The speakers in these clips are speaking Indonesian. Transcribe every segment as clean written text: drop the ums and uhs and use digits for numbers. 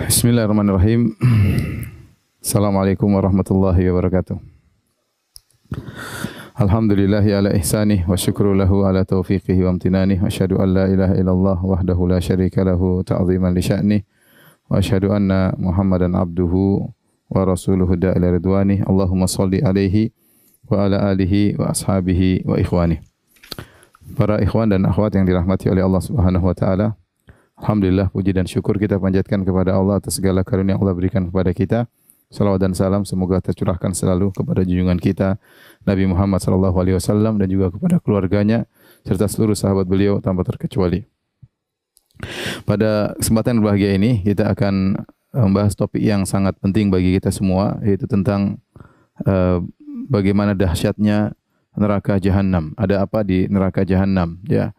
Bismillahirrahmanirrahim. Assalamualaikum warahmatullahi wabarakatuh. Alhamdulillahi ala ihsanih wa syukru lahu ala taufiqihi wa amtinanih wa asyhadu an la ilaha illallah wahdahu la syarika lahu ta'ziman li sya'nih wa asyhadu anna Muhammadan abduhu wa rasuluhu da'ila ridwanih. Allahumma shalli alaihi wa ala alihi wa ashabihi wa ikhwanih. Para ikhwan dan akhwat yang dirahmati oleh Allah Subhanahu wa taala, alhamdulillah, puji dan syukur kita panjatkan kepada Allah atas segala karunia yang Allah berikan kepada kita. Salawat dan salam semoga tercurahkan selalu kepada junjungan kita Nabi Muhammad sallallahu alaihi wasallam dan juga kepada keluarganya serta seluruh sahabat beliau tanpa terkecuali. Pada kesempatan berbahagia ini kita akan membahas topik yang sangat penting bagi kita semua, yaitu tentang bagaimana dahsyatnya neraka jahanam. Ada apa di neraka jahanam, ya.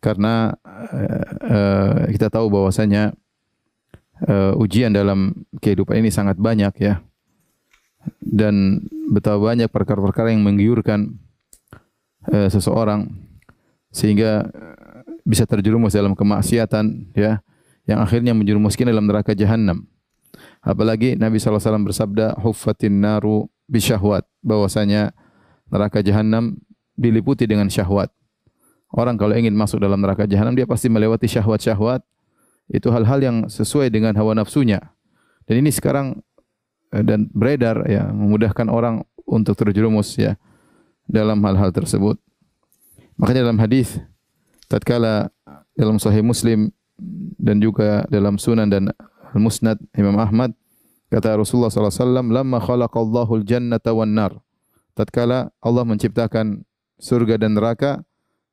Karena kita tahu bahwasanya ujian dalam kehidupan ini sangat banyak, ya, dan betapa banyak perkara-perkara yang menggiurkan seseorang sehingga bisa terjerumus dalam kemaksiatan, ya, yang akhirnya menjerumuskan dalam neraka jahanam. Apalagi Nabi SAW bersabda, huffatin naru bisyahwat, bahwasanya neraka jahanam diliputi dengan syahwat. Orang kalau ingin masuk dalam neraka jahanam, dia pasti melewati syahwat-syahwat. Itu hal-hal yang sesuai dengan hawa nafsunya. Dan ini sekarang dan beredar, ya, memudahkan orang untuk terjerumus, ya, dalam hal-hal tersebut. Makanya dalam hadis tatkala dalam Sahih Muslim dan juga dalam Sunan dan Al-Musnad Imam Ahmad, kata Rasulullah SAW, lamma khalaqallahu al-jannata wan nar. Tatkala Allah menciptakan surga dan neraka,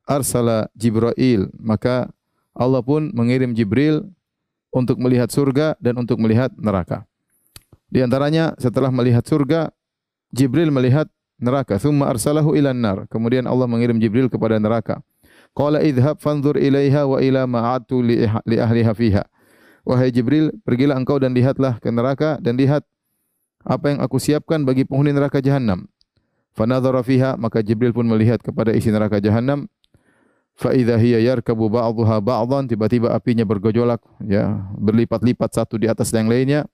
arsala Jibril, maka Allah pun mengirim Jibril untuk melihat surga dan untuk melihat neraka. Di antaranya setelah melihat surga, Jibril melihat neraka. Thumma arsalahu ilan nar. Kemudian Allah mengirim Jibril kepada neraka. Qala idhhab fanzur ilaiha wa ila ma'atu li ahliha fiha. Wahai Jibril, pergilah engkau dan lihatlah ke neraka dan lihat apa yang aku siapkan bagi penghuni neraka jahanam. Fanadhara fiha, maka Jibril pun melihat kepada isi neraka jahanam. Fa idza hiya yarkabu ba'dhuha ba'dhan, tiba-tiba apinya bergejolak, ya, berlipat-lipat satu di atas yang lainnya.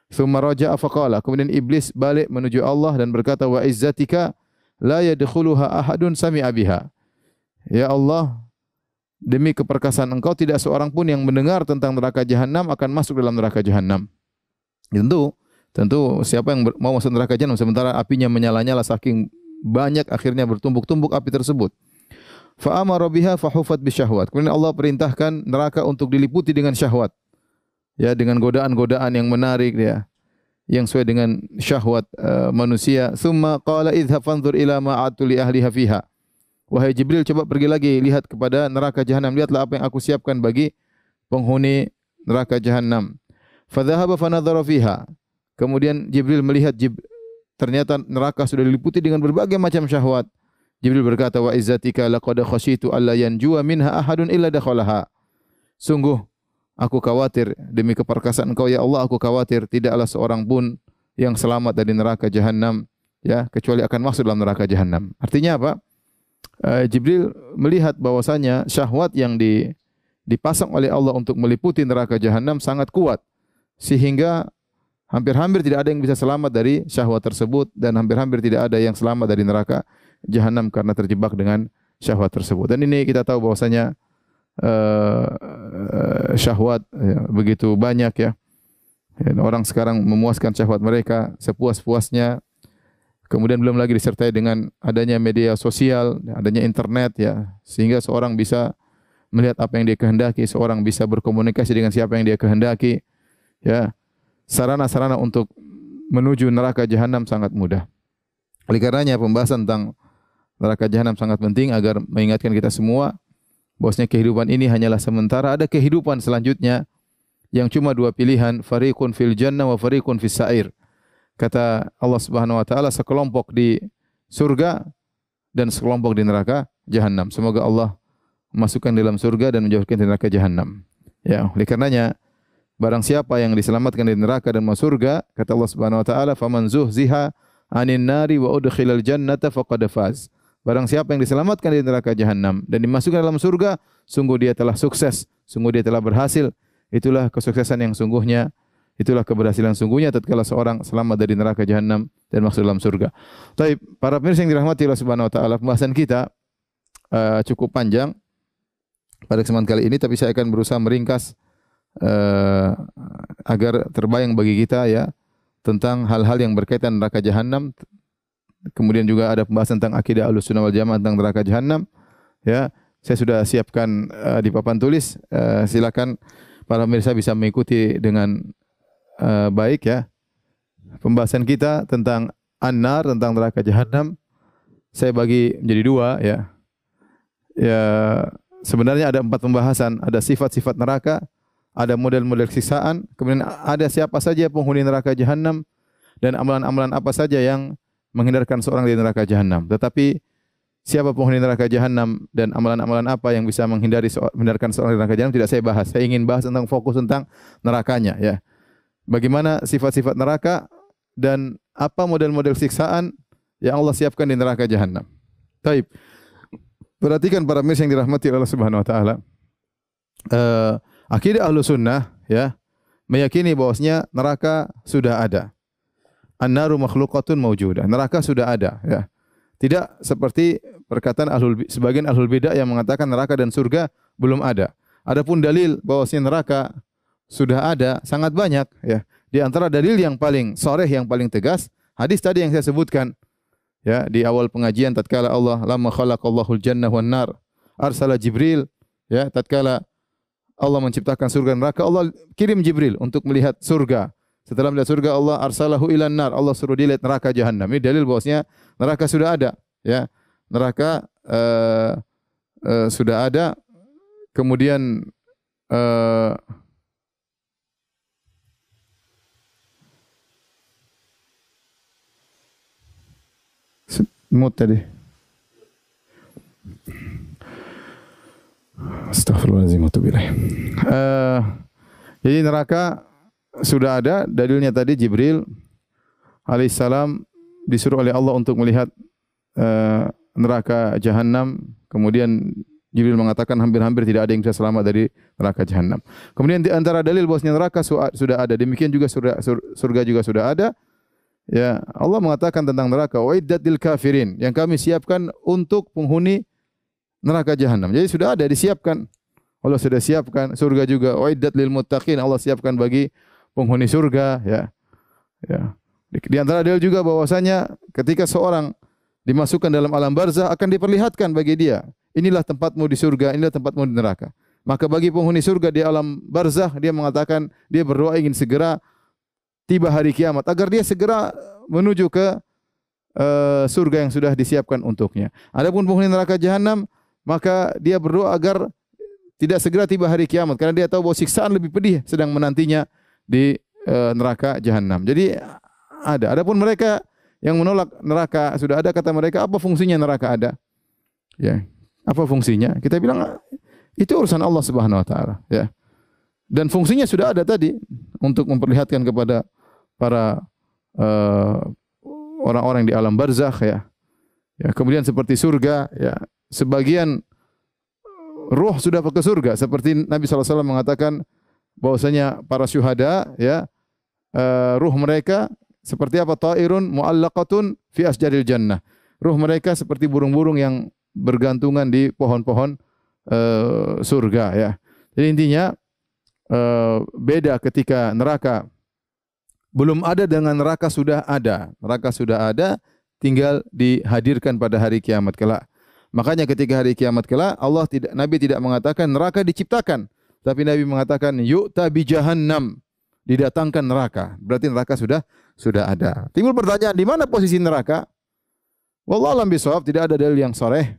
Tsumma raja'a faqala, kemudian iblis balik menuju Allah dan berkata, wa izzatika la yadkhuluha ahadun sami'a biha. Ya Allah, demi keperkasaan engkau tidak seorang pun yang mendengar tentang neraka jahanam akan masuk dalam neraka jahanam. Tentu siapa yang mau masuk neraka jahanam sementara apinya menyala-nyala saking banyak, akhirnya bertumbuk-tumbuk api tersebut. Fa amara biha fa hufat bisyahwat. Kemudian Allah perintahkan neraka untuk diliputi dengan syahwat. Ya, dengan godaan-godaan yang menarik, ya, yang sesuai dengan syahwat manusia. Tsumma qala idhhab fanzur ila ma a'tu li ahliha fiha. Wahai Jibril, coba pergi lagi lihat kepada neraka jahanam, lihatlah apa yang aku siapkan bagi penghuni neraka jahanam. Fa dhahaba fa nadhara fiha. Kemudian Jibril melihat, ternyata neraka sudah diliputi dengan berbagai macam syahwat. Jibril berkata, wa izzatika laqad khasyitu alla yanjuwa minha ahadun illa dakhalaha. Sungguh aku khawatir, demi keperkasaan engkau ya Allah, aku khawatir tidaklah seorang pun yang selamat dari neraka jahanam, ya, kecuali akan masuk dalam neraka jahanam. Artinya apa? Jibril melihat bahwasanya syahwat yang dipasang oleh Allah untuk meliputi neraka jahanam sangat kuat, sehingga hampir-hampir tidak ada yang bisa selamat dari syahwat tersebut, dan hampir-hampir tidak ada yang selamat dari neraka jahanam karena terjebak dengan syahwat tersebut. Dan ini kita tahu bahwasanya syahwat, ya, begitu banyak, ya. Dan orang sekarang memuaskan syahwat mereka sepuas-puasnya. Kemudian belum lagi disertai dengan adanya media sosial, adanya internet, ya, sehingga seorang bisa melihat apa yang dia kehendaki, seorang bisa berkomunikasi dengan siapa yang dia kehendaki, ya. Sarana-sarana untuk menuju neraka jahanam sangat mudah. Oleh karenanya pembahasan tentang neraka jahanam sangat penting agar mengingatkan kita semua bahwasanya kehidupan ini hanyalah sementara. Ada kehidupan selanjutnya yang cuma dua pilihan, fariqun fil jannah wa fariqun fis sa'ir. Kata Allah Subhanahu wa taala, sekelompok di surga dan sekelompok di neraka jahanam. Semoga Allah masukkan dalam surga dan menjauhkan dari neraka jahanam. Ya, oleh karenanya barang siapa yang diselamatkan dari neraka dan masuk surga, kata Allah Subhanahu wa taala, faman zuhziha 'anil nari wa udkhilal jannata faqad faz. Barang siapa yang diselamatkan dari neraka jahanam dan dimasukkan dalam surga, sungguh dia telah sukses, sungguh dia telah berhasil. Itulah kesuksesan yang sungguhnya Itulah keberhasilan sungguhnya tatkala seorang selamat dari neraka jahanam dan masuk dalam surga. Baik, para pemirsa yang dirahmati Allah Subhanahu wa taala, pembahasan kita cukup panjang pada kesempatan kali ini, tapi saya akan berusaha meringkas agar terbayang bagi kita ya tentang hal-hal yang berkaitan neraka jahanam. Kemudian juga ada pembahasan tentang akidah Ahlussunnah wal Jamaah tentang neraka jahanam. Ya, saya sudah siapkan di papan tulis. Silakan para pemirsa bisa mengikuti dengan baik ya. Pembahasan kita tentang an-nar, tentang neraka jahanam, saya bagi menjadi dua ya. Ya, sebenarnya ada 4 pembahasan. Ada sifat-sifat neraka, ada model-model siksaan, kemudian ada siapa saja penghuni neraka jahanam dan amalan-amalan apa saja yang menghindarkan seorang dari neraka jahanam. Tetapi siapa penghuni neraka jahanam dan amalan-amalan apa yang bisa menghindarkan seorang dari neraka jahanam tidak saya bahas. Saya ingin bahas tentang fokus tentang nerakanya ya. Bagaimana sifat-sifat neraka dan apa model-model siksaan yang Allah siapkan di neraka jahanam. Baik. Perhatikan para pemirsa yang dirahmati Allah Subhanahu wa taala. Akidah Ahlussunnah ya meyakini bahwasanya neraka sudah ada. An-naru makhluqatun mawjudah. Neraka sudah ada ya. Tidak seperti perkataan sebagian ahlul bidah yang mengatakan neraka dan surga belum ada. Adapun dalil bahwasanya neraka sudah ada sangat banyak ya. Di antara dalil yang paling sharih, yang paling tegas, hadis tadi yang saya sebutkan ya di awal pengajian tatkala Allah lamma khalaqallahul jannah wan nar arsala Jibril ya tatkala Allah menciptakan surga dan neraka, Allah kirim Jibril untuk melihat surga. Setelah melihat surga, Allah arsalahu ilan nar. Allah suruh dia lihat neraka jahanam. Ini dalil bahwasanya neraka sudah ada. Ya, neraka sudah ada. Kemudian mut tadi. Astaghfirullahaladzim. Jadi neraka sudah ada, dalilnya tadi Jibril alaihissalam disuruh oleh Allah untuk melihat neraka jahanam. Kemudian Jibril mengatakan hampir-hampir tidak ada yang bisa selamat dari neraka jahanam. Kemudian di antara dalil bahwasanya neraka sudah ada, demikian juga surga juga sudah ada. Ya, Allah mengatakan tentang neraka, "Uiddat lil kafirin," yang kami siapkan untuk penghuni neraka jahanam. Jadi sudah ada, disiapkan. Allah sudah siapkan. Surga juga, "Uiddat lil muttaqin," Allah siapkan bagi penghuni surga ya. Ya. Di antara dalil juga bahwasanya ketika seorang dimasukkan dalam alam barzah akan diperlihatkan bagi dia, inilah tempatmu di surga, inilah tempatmu di neraka. Maka bagi penghuni surga di alam barzah dia mengatakan dia berdoa ingin segera tiba hari kiamat agar dia segera menuju ke surga yang sudah disiapkan untuknya. Adapun penghuni neraka jahanam maka dia berdoa agar tidak segera tiba hari kiamat karena dia tahu bahwa siksaan lebih pedih sedang menantinya di neraka jahanam. Jadi ada. Adapun mereka yang menolak neraka sudah ada, kata mereka, apa fungsinya neraka ada? Ya, apa fungsinya? Kita bilang itu urusan Allah Subhanahu wa taala, ya. Dan fungsinya sudah ada tadi untuk memperlihatkan kepada para orang-orang di alam barzakh ya. Ya, kemudian seperti surga ya, sebagian ruh sudah ke surga seperti Nabi SAW mengatakan bahwasanya para syuhada ya ruh mereka seperti apa, ta'irun mu'allaqatun fi asjaril jannah. Ruh mereka seperti burung-burung yang bergantungan di pohon-pohon surga ya. Jadi intinya beda ketika neraka belum ada dengan neraka sudah ada. Neraka sudah ada, tinggal dihadirkan pada hari kiamat kelak. Makanya ketika hari kiamat kelak Nabi tidak mengatakan neraka diciptakan. Tapi Nabi mengatakan yu'ta bi jahannam, didatangkan neraka. Berarti neraka sudah ada. Timbul pertanyaan, di mana posisi neraka? Wallahu a'lam bishawab, tidak ada dalil yang shareh.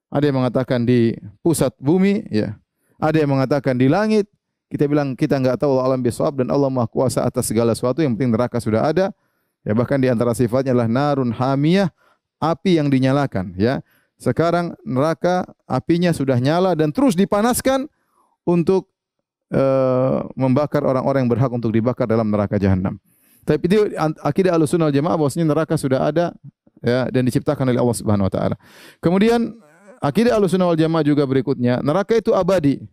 Ada yang mengatakan di pusat bumi ya. Ada yang mengatakan di langit. Kita bilang kita enggak tahu, Allah a'lam bishawab, dan Allah Maha Kuasa atas segala sesuatu. Yang penting neraka sudah ada. Ya, bahkan di antara sifatnya adalah narun hamiyah, api yang dinyalakan ya. Sekarang neraka apinya sudah nyala dan terus dipanaskan untuk membakar orang-orang yang berhak untuk dibakar dalam neraka jahanam. Tapi itu akidah Ahlussunnah wal Jamaah bahwasanya neraka sudah ada ya dan diciptakan oleh Allah Subhanahu wa taala. Kemudian akidah Ahlussunnah wal Jamaah juga berikutnya, neraka itu abadi.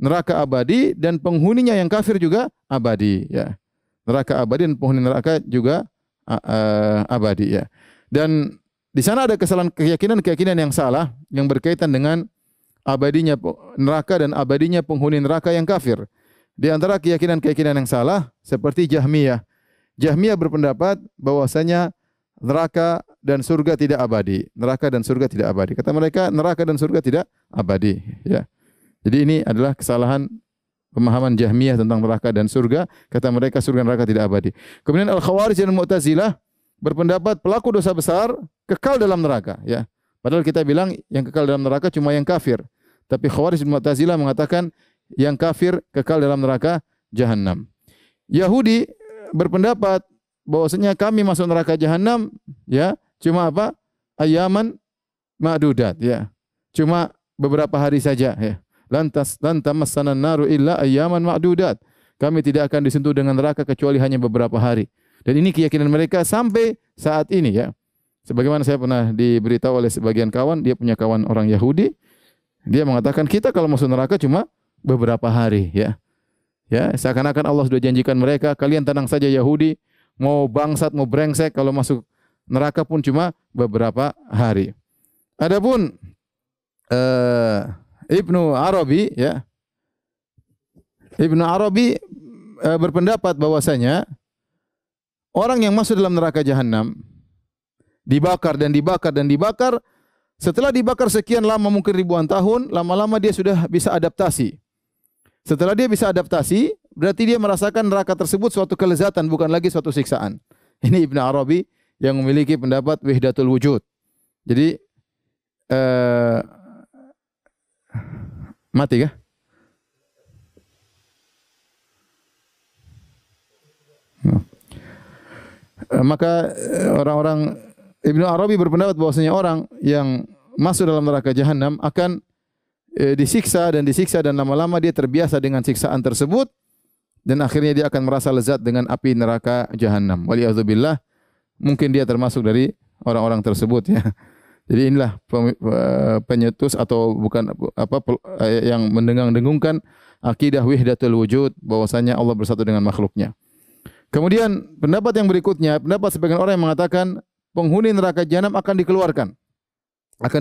neraka abadi dan penghuninya yang kafir juga abadi, ya. Neraka abadi dan penghuni neraka juga abadi, ya. Dan di sana ada kesalahan keyakinan yang salah yang berkaitan dengan abadinya neraka dan abadinya penghuni neraka yang kafir. Di antara keyakinan yang salah seperti Jahmiyah. Jahmiyah berpendapat bahwasanya neraka dan surga tidak abadi. Neraka dan surga tidak abadi. Kata mereka neraka dan surga tidak abadi, ya. Jadi ini adalah kesalahan pemahaman Jahmiyah tentang neraka dan surga. Kata mereka surga dan neraka tidak abadi. Kemudian Al-Khawarij dan Mu'tazilah berpendapat pelaku dosa besar kekal dalam neraka, ya. Padahal kita bilang yang kekal dalam neraka cuma yang kafir. Tapi Khawarij dan Mu'tazilah mengatakan yang kafir kekal dalam neraka Jahannam. Yahudi berpendapat bahwasanya kami masuk neraka Jahannam, ya, cuma apa? Ayaman ma'dudat, ya. Cuma beberapa hari saja, ya. Lantas tamassanan naru illa ayaman ma'dudat. Kami tidak akan disentuh dengan neraka kecuali hanya beberapa hari. Dan ini keyakinan mereka sampai saat ini, ya. Sebagaimana saya pernah diberitahu oleh sebagian kawan, dia punya kawan orang Yahudi, dia mengatakan kita kalau masuk neraka cuma beberapa hari, ya. Ya, seakan-akan Allah sudah janjikan mereka, kalian tenang saja Yahudi, mau bangsat, mau brengsek, kalau masuk neraka pun cuma beberapa hari. Adapun Ibnu Arabi, ya. Ibnu Arabi berpendapat bahwasanya orang yang masuk dalam neraka Jahannam dibakar dan dibakar dan dibakar, setelah dibakar sekian lama mungkin ribuan tahun, lama-lama dia sudah bisa adaptasi. Setelah dia bisa adaptasi, berarti dia merasakan neraka tersebut suatu kelezatan, bukan lagi suatu siksaan. Ini Ibnu Arabi yang memiliki pendapat wahdatul wujud. Jadi mati kah? Maka orang-orang Ibnu Arabi berpendapat bahwasanya orang yang masuk dalam neraka Jahannam akan disiksa dan lama-lama dia terbiasa dengan siksaan tersebut dan akhirnya dia akan merasa lezat dengan api neraka Jahannam. Waliyadzubillah, mungkin dia termasuk dari orang-orang tersebut, ya. Jadi inilah penyetus atau bukan yang mendengung-dengungkan akidah wahdatul wujud, bahwasanya Allah bersatu dengan makhluknya. Kemudian pendapat yang berikutnya, pendapat sebagian orang yang mengatakan penghuni neraka Jahannam akan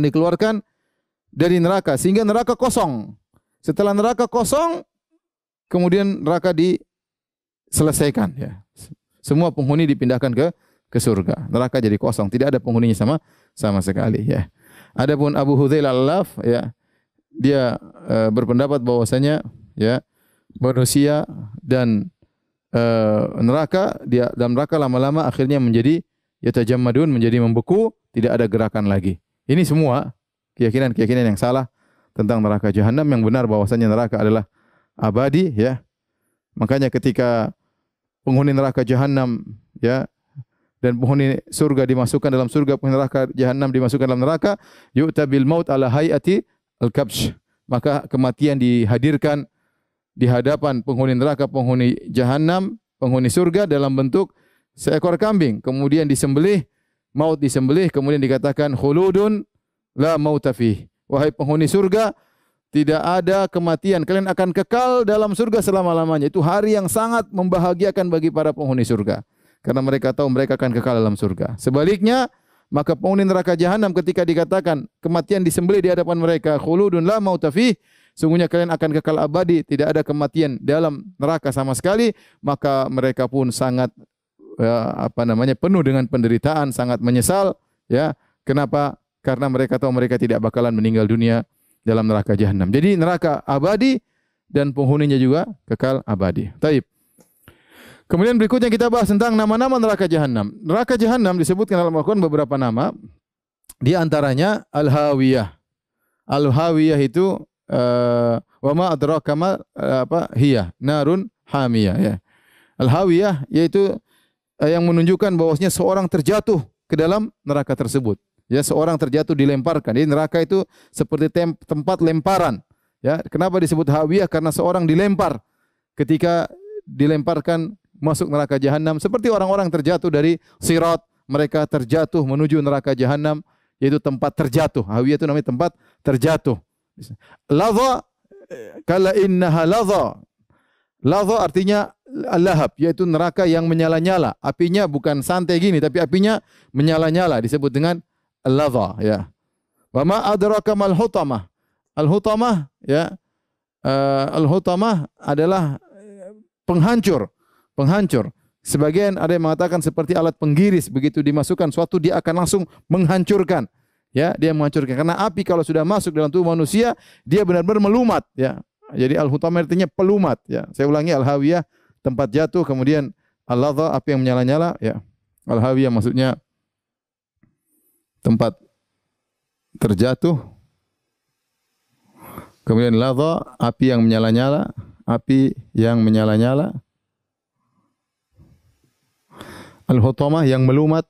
dikeluarkan dari neraka sehingga neraka kosong. Setelah neraka kosong, kemudian neraka diselesaikan, ya. Semua penghuni dipindahkan ke surga. Neraka jadi kosong, tidak ada penghuninya sama sekali, ya. Adapun Abu Hudzail Al-Laf, ya, dia berpendapat bahwasanya, ya, manusia dan neraka, dia dalam neraka lama-lama akhirnya menjadi yatajammadun, menjadi membeku, tidak ada gerakan lagi. Ini semua keyakinan yang salah tentang neraka Jahannam. Yang benar bahwasanya neraka adalah abadi, ya. Makanya ketika penghuni neraka Jahannam, ya, dan penghuni surga dimasukkan dalam surga, penghuni neraka Jahannam dimasukkan dalam neraka, yu'ta bil maut ala hayati al-kabsh. Maka kematian dihadirkan di hadapan penghuni neraka, penghuni Jahannam, penghuni surga dalam bentuk seekor kambing. Kemudian disembelih, maut disembelih, kemudian dikatakan khuludun la mauta fih. Wahai penghuni surga, tidak ada kematian. Kalian akan kekal dalam surga selama-lamanya. Itu hari yang sangat membahagiakan bagi para penghuni surga. Karena mereka tahu mereka akan kekal dalam surga. Sebaliknya, maka penghuni neraka Jahannam ketika dikatakan kematian disembelih di hadapan mereka, khuludun la mauta fih, sungguhnya kalian akan kekal abadi, tidak ada kematian dalam neraka sama sekali, maka mereka pun sangat penuh dengan penderitaan, sangat menyesal, ya. Kenapa? Karena mereka tahu mereka tidak bakalan meninggal dunia dalam neraka Jahannam. Jadi neraka abadi dan penghuninya juga kekal abadi. Taib. Kemudian berikutnya kita bahas tentang nama-nama neraka Jahannam. Neraka Jahannam disebutkan dalam Al-Quran beberapa nama. Di antaranya Al-Hawiyah. Al-Hawiyah itu wa ma adraka ma hiya narun hamiyah, ya. Al-Hawiyah yaitu yang menunjukkan bahwasanya seorang terjatuh ke dalam neraka tersebut. Ya, seorang terjatuh dilemparkan. Jadi neraka itu seperti tempat lemparan. Ya, kenapa disebut hawiyah? Karena seorang dilempar. Ketika dilemparkan masuk neraka Jahannam, seperti orang-orang terjatuh dari sirat, mereka terjatuh menuju neraka Jahannam, yaitu tempat terjatuh. Hawiyah itu namanya tempat terjatuh. Ladha kala innaha ladha. Ladha artinya lahab, yaitu neraka yang menyala-nyala. Apinya bukan santai gini, tapi apinya menyala-nyala, disebut dengan ladha, ya. Wa ma adraka mal hutamah. Al-hutamah, ya. Al-hutamah adalah penghancur. Sebagian ada yang mengatakan seperti alat penggiris, begitu dimasukkan suatu dia akan langsung menghancurkan. Ya, dia menghancurkan. Karena api kalau sudah masuk dalam tubuh manusia, dia benar-benar melumat, ya. Jadi al-hutamah artinya pelumat, ya. Saya ulangi, al-hawiyah tempat jatuh, kemudian al-ladha api yang menyala-nyala, ya. Al-hawiyah maksudnya tempat terjatuh. Kemudian ladha api yang menyala-nyala, Al-hutamah yang melumat.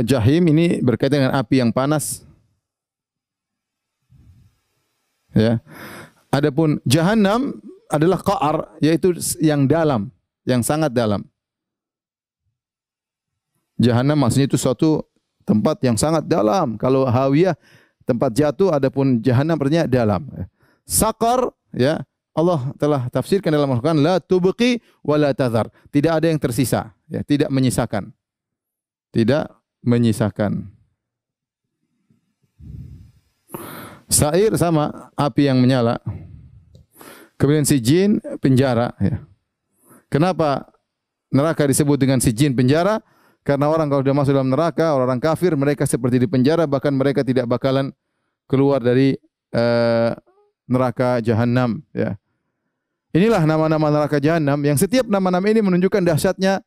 Jahim ini berkaitan dengan api yang panas. Ya. Adapun Jahannam adalah qa'ar, yaitu yang dalam, yang sangat dalam. Jahannam maksudnya itu suatu tempat yang sangat dalam. Kalau hawiyah tempat jatuh, adapun Jahannam artinya dalam. Saqar, ya, Allah telah tafsirkan dalam Al-Quran, la tubqi wa la tadhar. Tidak ada yang tersisa, ya, tidak menyisakan. Tidak menyisakan. Sa'ir sama api yang menyala. Kemudian sijin penjara, ya. Kenapa neraka disebut dengan sijin penjara? Karena orang kalau sudah masuk dalam neraka, orang kafir, mereka seperti di penjara, bahkan mereka tidak bakalan keluar dari neraka Jahannam, ya. Inilah nama-nama neraka Jahannam yang setiap nama-nama ini menunjukkan dahsyatnya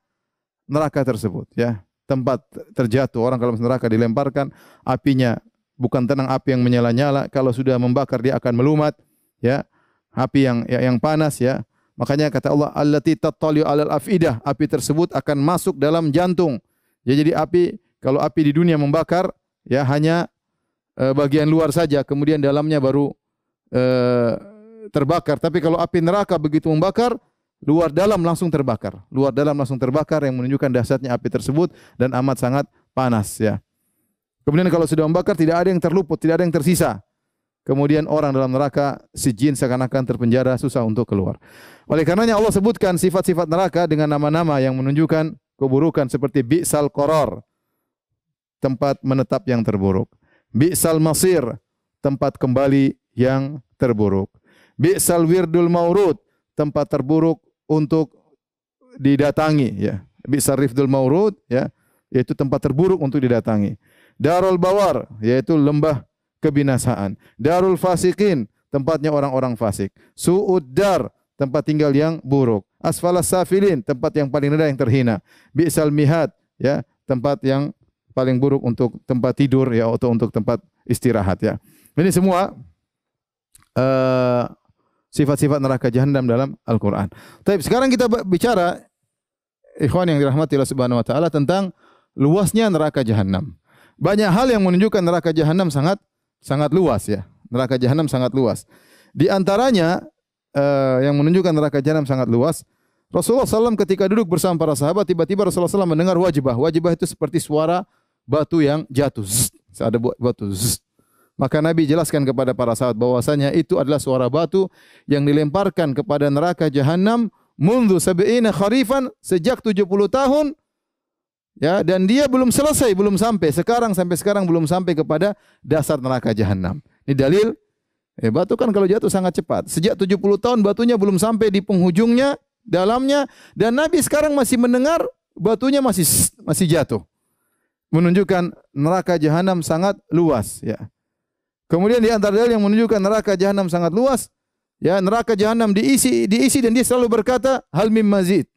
neraka tersebut, ya. Tempat terjatuh, orang kalau masuk neraka dilemparkan, apinya bukan tenang, api yang menyala-nyala, kalau sudah membakar dia akan melumat, ya. Api yang panas, ya. Makanya kata Allah, allati tattali'u 'alal afidah, api tersebut akan masuk dalam jantung. Ya, jadi api, kalau api di dunia membakar, ya hanya bagian luar saja, kemudian dalamnya baru terbakar. Tapi kalau api neraka begitu membakar, luar dalam langsung terbakar. Luar dalam langsung terbakar, yang menunjukkan dahsyatnya api tersebut dan amat sangat panas, ya. Kemudian kalau sudah membakar tidak ada yang terluput, tidak ada yang tersisa. Kemudian orang dalam neraka sijin seakan-akan terpenjara, susah untuk keluar. Oleh karenanya Allah sebutkan sifat-sifat neraka dengan nama-nama yang menunjukkan keburukan, seperti bi'sal qarar, tempat menetap yang terburuk. Bi'sal masir, tempat kembali yang terburuk. Bi'sal wirdul maurud, tempat terburuk untuk didatangi, ya. Bi'sal rifdul maurud, ya, yaitu tempat terburuk untuk didatangi. Darul bawar, yaitu lembah kebinasaan. Darul fasikin, tempatnya orang-orang fasik. Su'uddar, tempat tinggal yang buruk. Asfalas safilin, tempat yang paling rendah, yang terhina. Bi'sal mihad, ya, tempat yang paling buruk untuk tempat tidur, ya, atau untuk tempat istirahat, ya. Ini semua sifat-sifat neraka Jahannam dalam Al-Quran. Tapi sekarang kita bicara, ikhwan yang dirahmati Allah Subhanahu Wa Taala, tentang luasnya neraka Jahannam. Banyak hal yang menunjukkan neraka Jahannam sangat luas, ya. Neraka Jahannam sangat luas. Di antaranya yang menunjukkan neraka Jahannam sangat luas, Rasulullah SAW ketika duduk bersama para sahabat, tiba-tiba Rasulullah SAW mendengar wajibah. Wajibah itu seperti suara batu yang jatuh. Zzz, ada batu. Zzz. Maka Nabi jelaskan kepada para sahabat bahwasanya itu adalah suara batu yang dilemparkan kepada neraka Jahannam mundu sab'ina kharifan, sejak 70 tahun. Ya, dan dia belum selesai, belum sampai sekarang belum sampai kepada dasar neraka Jahannam. Ini dalil, batu kan kalau jatuh sangat cepat. Sejak 70 tahun batunya belum sampai di penghujungnya, dalamnya, dan Nabi sekarang masih mendengar batunya masih jatuh. Menunjukkan neraka Jahannam sangat luas, ya. Kemudian di antara dalil yang menunjukkan neraka Jahannam sangat luas, ya, neraka Jahannam diisi dan dia selalu berkata, hal mim mazid.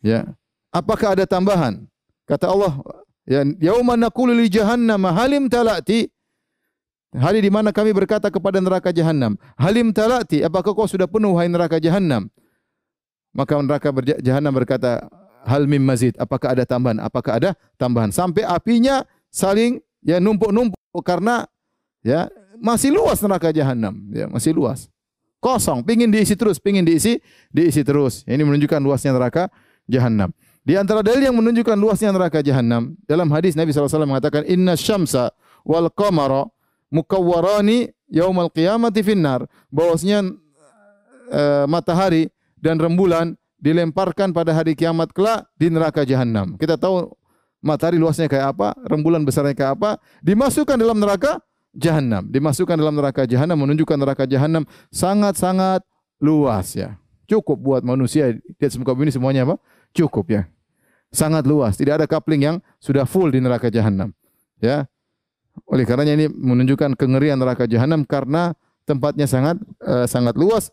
Ya. Apakah ada tambahan? Kata Allah, ya, yauma naqulu li jahannam halim talati. Hari di mana kami berkata kepada neraka Jahannam, halim talati, apakah kau sudah penuh wahai neraka Jahannam? Maka neraka Jahannam berkata, hal mim mazid, apakah ada tambahan? Apakah ada tambahan? Sampai apinya saling, ya, numpuk-numpuk karena, ya, masih luas neraka Jahannam, ya, masih luas. Kosong, pingin diisi terus. Ini menunjukkan luasnya neraka Jahannam. Di antara dalil yang menunjukkan luasnya neraka jahanam, dalam hadis Nabi SAW mengatakan, Inna syamsa wal qamara mukawwarani yaumal qiyamati finnar. Bahwasanya matahari dan rembulan dilemparkan pada hari kiamat kelak di neraka jahanam. Kita tahu matahari luasnya kayak apa, rembulan besarnya kayak apa, dimasukkan dalam neraka jahanam. Dimasukkan dalam neraka jahanam menunjukkan neraka jahanam sangat-sangat luas ya. Cukup buat manusia di atas muka bumi semuanya apa? Cukup ya. Sangat luas, tidak ada coupling yang sudah full di neraka jahanam. Ya. Oleh karenanya ini menunjukkan kengerian neraka jahanam karena tempatnya sangat luas.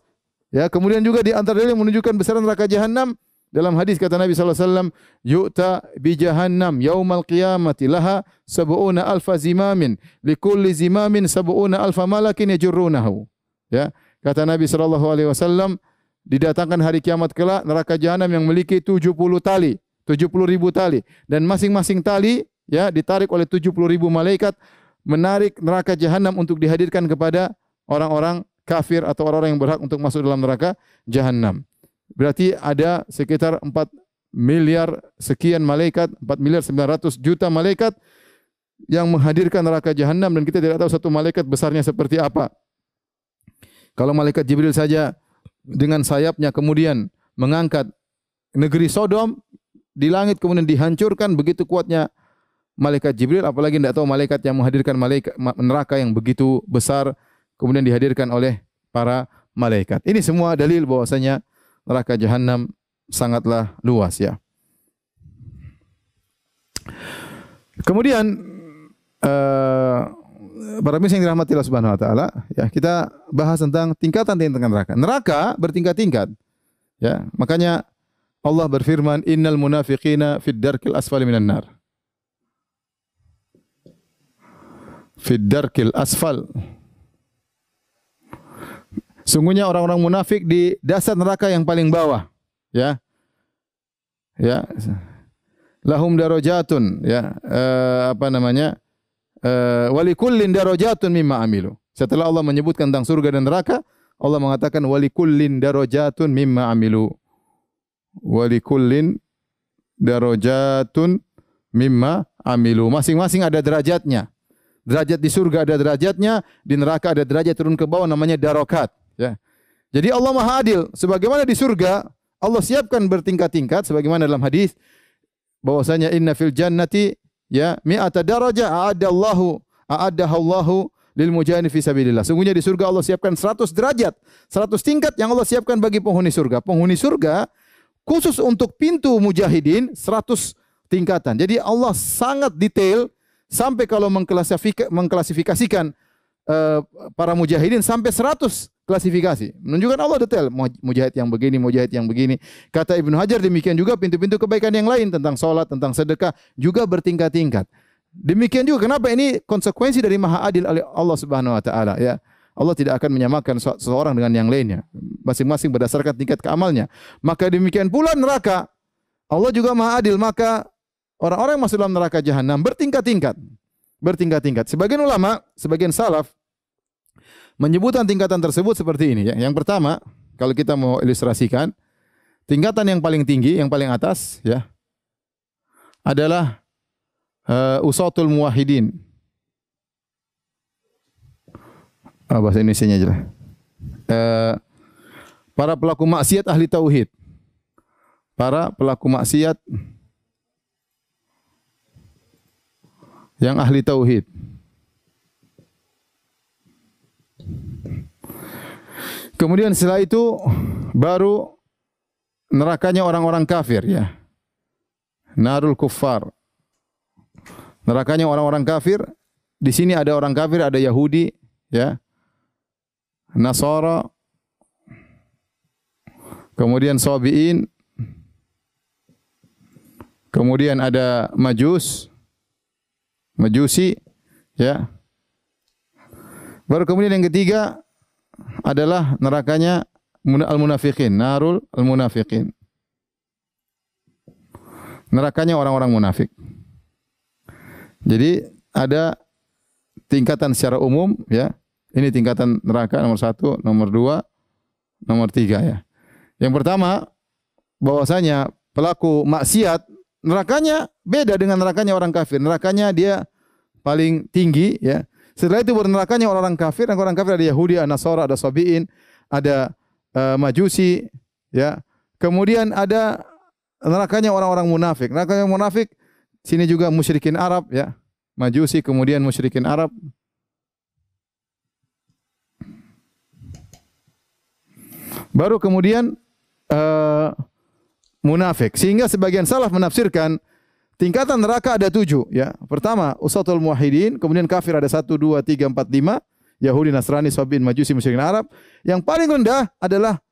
Ya, kemudian juga di antara yang menunjukkan besaran neraka jahanam dalam hadis kata Nabi sallallahu alaihi wasallam, "Yu'ta bi jahannam yaumal qiyamati laha sab'una alfa zimamin, likulli zimamin sab'una alfa malakin yajurrunahu." Ya, kata Nabi sallallahu alaihi wasallam, didatangkan hari kiamat kelak neraka jahanam yang memiliki 70 tali, 70.000 tali, dan masing-masing tali ya ditarik oleh 70.000 malaikat menarik neraka jahanam untuk dihadirkan kepada orang-orang kafir atau orang-orang yang berhak untuk masuk dalam neraka jahanam. Berarti ada sekitar 4 miliar sekian malaikat, 4 miliar 900 juta malaikat yang menghadirkan neraka jahanam, dan kita tidak tahu satu malaikat besarnya seperti apa. Kalau malaikat Jibril saja dengan sayapnya kemudian mengangkat negeri Sodom di langit kemudian dihancurkan, begitu kuatnya malaikat Jibril, apalagi tidak tahu malaikat yang menghadirkan malaikat neraka yang begitu besar kemudian dihadirkan oleh para malaikat. Ini semua dalil bahwasanya neraka jahanam sangatlah luas ya. Kemudian para pemirsa yang dirahmati Allah Subhanahu wa taala, ya kita bahas tentang tingkatan-tingkatan neraka. Neraka bertingkat-tingkat. Ya, makanya Allah berfirman, "Innal munafiqina fid darkil asfali minan nar." Fid darkil asfal. Sungguhnya orang-orang munafik di dasar neraka yang paling bawah, ya. Ya. Lahum darajatun, ya. Walikullin darajatun mimma amilu. Setelah Allah menyebutkan tentang surga dan neraka, Allah mengatakan walikullin darajatun mimma amilu. Walikullin darajatun mimma amilu. Masing-masing ada derajatnya. Derajat di surga ada derajatnya, di neraka ada derajat turun ke bawah namanya darokat. Ya. Jadi Allah Maha Adil. Sebagaimana di surga Allah siapkan bertingkat-tingkat, sebagaimana dalam hadis bahwasanya inna fil jannati ya mi'ata darajah a'addahallahu lil mujahidin fi sabilillah. Sungguhnya di surga Allah siapkan 100 derajat, 100 tingkat yang Allah siapkan bagi penghuni surga. Penghuni surga khusus untuk pintu mujahidin 100 tingkatan. Jadi Allah sangat detail sampai kalau mengklasifikasikan para mujahidin sampai 100 klasifikasi. Menunjukkan Allah detail. Mujahid yang begini, mujahid yang begini. Kata Ibnu Hajar demikian juga pintu-pintu kebaikan yang lain tentang salat, tentang sedekah juga bertingkat-tingkat. Demikian juga kenapa ini konsekuensi dari Maha Adil Allah Subhanahu wa taala ya. Allah tidak akan menyamakan seseorang dengan yang lainnya. Masing-masing berdasarkan tingkat keamalnya. Maka demikian pula neraka. Allah juga Maha Adil, maka orang-orang yang masuk dalam neraka jahanam bertingkat-tingkat. Bertingkat-tingkat. Sebagian ulama, sebagian salaf menyebutkan tingkatan tersebut seperti ini ya. Yang pertama, kalau kita mau ilustrasikan, tingkatan yang paling tinggi, yang paling atas ya adalah usatul muwahhidin. Bahasa Indonesianya jelas. Para pelaku maksiat ahli tauhid. Para pelaku maksiat yang ahli tauhid. Kemudian setelah itu baru nerakanya orang-orang kafir ya. Narul kuffar. Nerakanya orang-orang kafir. Di sini ada orang kafir, ada Yahudi ya. Nasara. Kemudian Sabi'in. Kemudian ada Majusi ya. Baru kemudian yang ketiga adalah nerakanya al-munafiqin, narul al-munafiqin. Nerakanya orang-orang munafik. Jadi ada tingkatan secara umum ya. Ini tingkatan neraka nomor 1, nomor 2, nomor 3 ya. Yang pertama bahwasanya pelaku maksiat, nerakanya beda dengan nerakanya orang kafir. Nerakanya dia paling tinggi, ya. Setelah itu baru nerakanya orang kafir. Orang kafir ada Yahudi, ada Nasara, ada Sabi'in, ada Majusi, ya. Kemudian ada nerakanya orang-orang munafik. Nerakanya munafik sini juga musyrikin Arab, ya. Majusi, kemudian musyrikin Arab. Baru kemudian munafik. Sehingga sebagian salaf menafsirkan tingkatan neraka ada 7. Ya. Pertama, usatul muwahhidin, kemudian kafir ada 1, 2, 3, 4, 5. Yahudi, Nasrani, Sabi'in, Majusi, musyrikin Arab. Yang paling rendah adalah